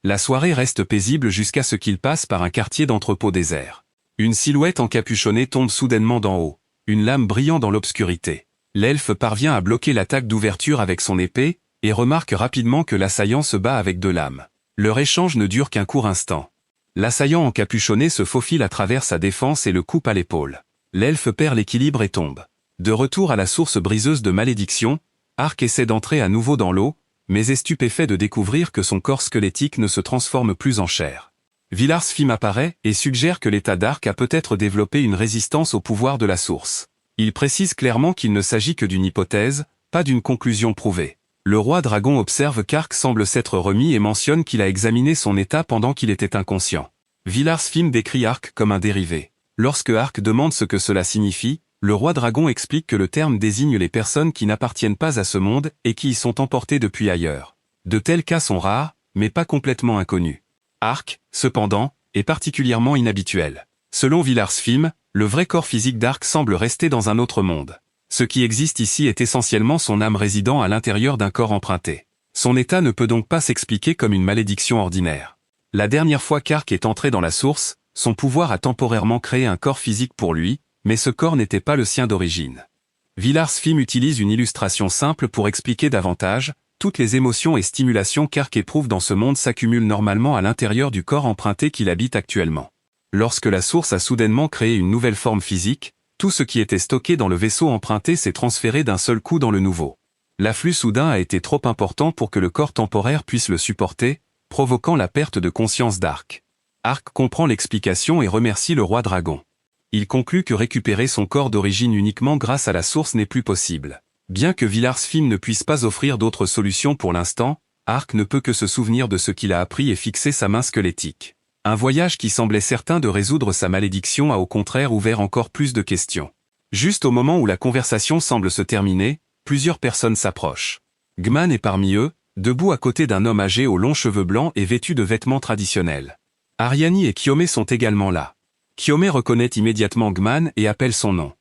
La soirée reste paisible jusqu'à ce qu'il passe par un quartier d'entrepôt désert. Une silhouette encapuchonnée tombe soudainement d'en haut, une lame brillant dans l'obscurité. L'elfe parvient à bloquer l'attaque d'ouverture avec son épée, et remarque rapidement que l'assaillant se bat avec deux lames. Leur échange ne dure qu'un court instant. L'assaillant encapuchonné se faufile à travers sa défense et le coupe à l'épaule. L'elfe perd l'équilibre et tombe. De retour à la source briseuse de malédiction, Ark essaie d'entrer à nouveau dans l'eau, mais est stupéfait de découvrir que son corps squelettique ne se transforme plus en chair. Villars Fim apparaît et suggère que l'état d'Ark a peut-être développé une résistance au pouvoir de la source. Il précise clairement qu'il ne s'agit que d'une hypothèse, pas d'une conclusion prouvée. Le roi dragon observe qu'Ark semble s'être remis et mentionne qu'il a examiné son état pendant qu'il était inconscient. Villars Fim décrit Ark comme un dérivé. Lorsque Ark demande ce que cela signifie, le roi dragon explique que le terme désigne les personnes qui n'appartiennent pas à ce monde et qui y sont emportées depuis ailleurs. De tels cas sont rares, mais pas complètement inconnus. Ark, cependant, est particulièrement inhabituel. Selon Villars Fim, le vrai corps physique d'Ark semble rester dans un autre monde. Ce qui existe ici est essentiellement son âme résidant à l'intérieur d'un corps emprunté. Son état ne peut donc pas s'expliquer comme une malédiction ordinaire. La dernière fois qu'Ark est entré dans la source, son pouvoir a temporairement créé un corps physique pour lui, mais ce corps n'était pas le sien d'origine. Villars Fim utilise une illustration simple pour expliquer davantage, toutes les émotions et stimulations qu'Ark éprouve dans ce monde s'accumulent normalement à l'intérieur du corps emprunté qu'il habite actuellement. Lorsque la source a soudainement créé une nouvelle forme physique, tout ce qui était stocké dans le vaisseau emprunté s'est transféré d'un seul coup dans le nouveau. L'afflux soudain a été trop important pour que le corps temporaire puisse le supporter, provoquant la perte de conscience d'Ark. Ark comprend l'explication et remercie le roi dragon. Il conclut que récupérer son corps d'origine uniquement grâce à la source n'est plus possible. Bien que Villars Fim ne puisse pas offrir d'autres solutions pour l'instant, Ark ne peut que se souvenir de ce qu'il a appris et fixer sa main squelettique. Un voyage qui semblait certain de résoudre sa malédiction a au contraire ouvert encore plus de questions. Juste au moment où la conversation semble se terminer, plusieurs personnes s'approchent. Gman est parmi eux, debout à côté d'un homme âgé aux longs cheveux blancs et vêtu de vêtements traditionnels. Ariani et Kiome sont également là. Kiome reconnaît immédiatement Gman et appelle son nom.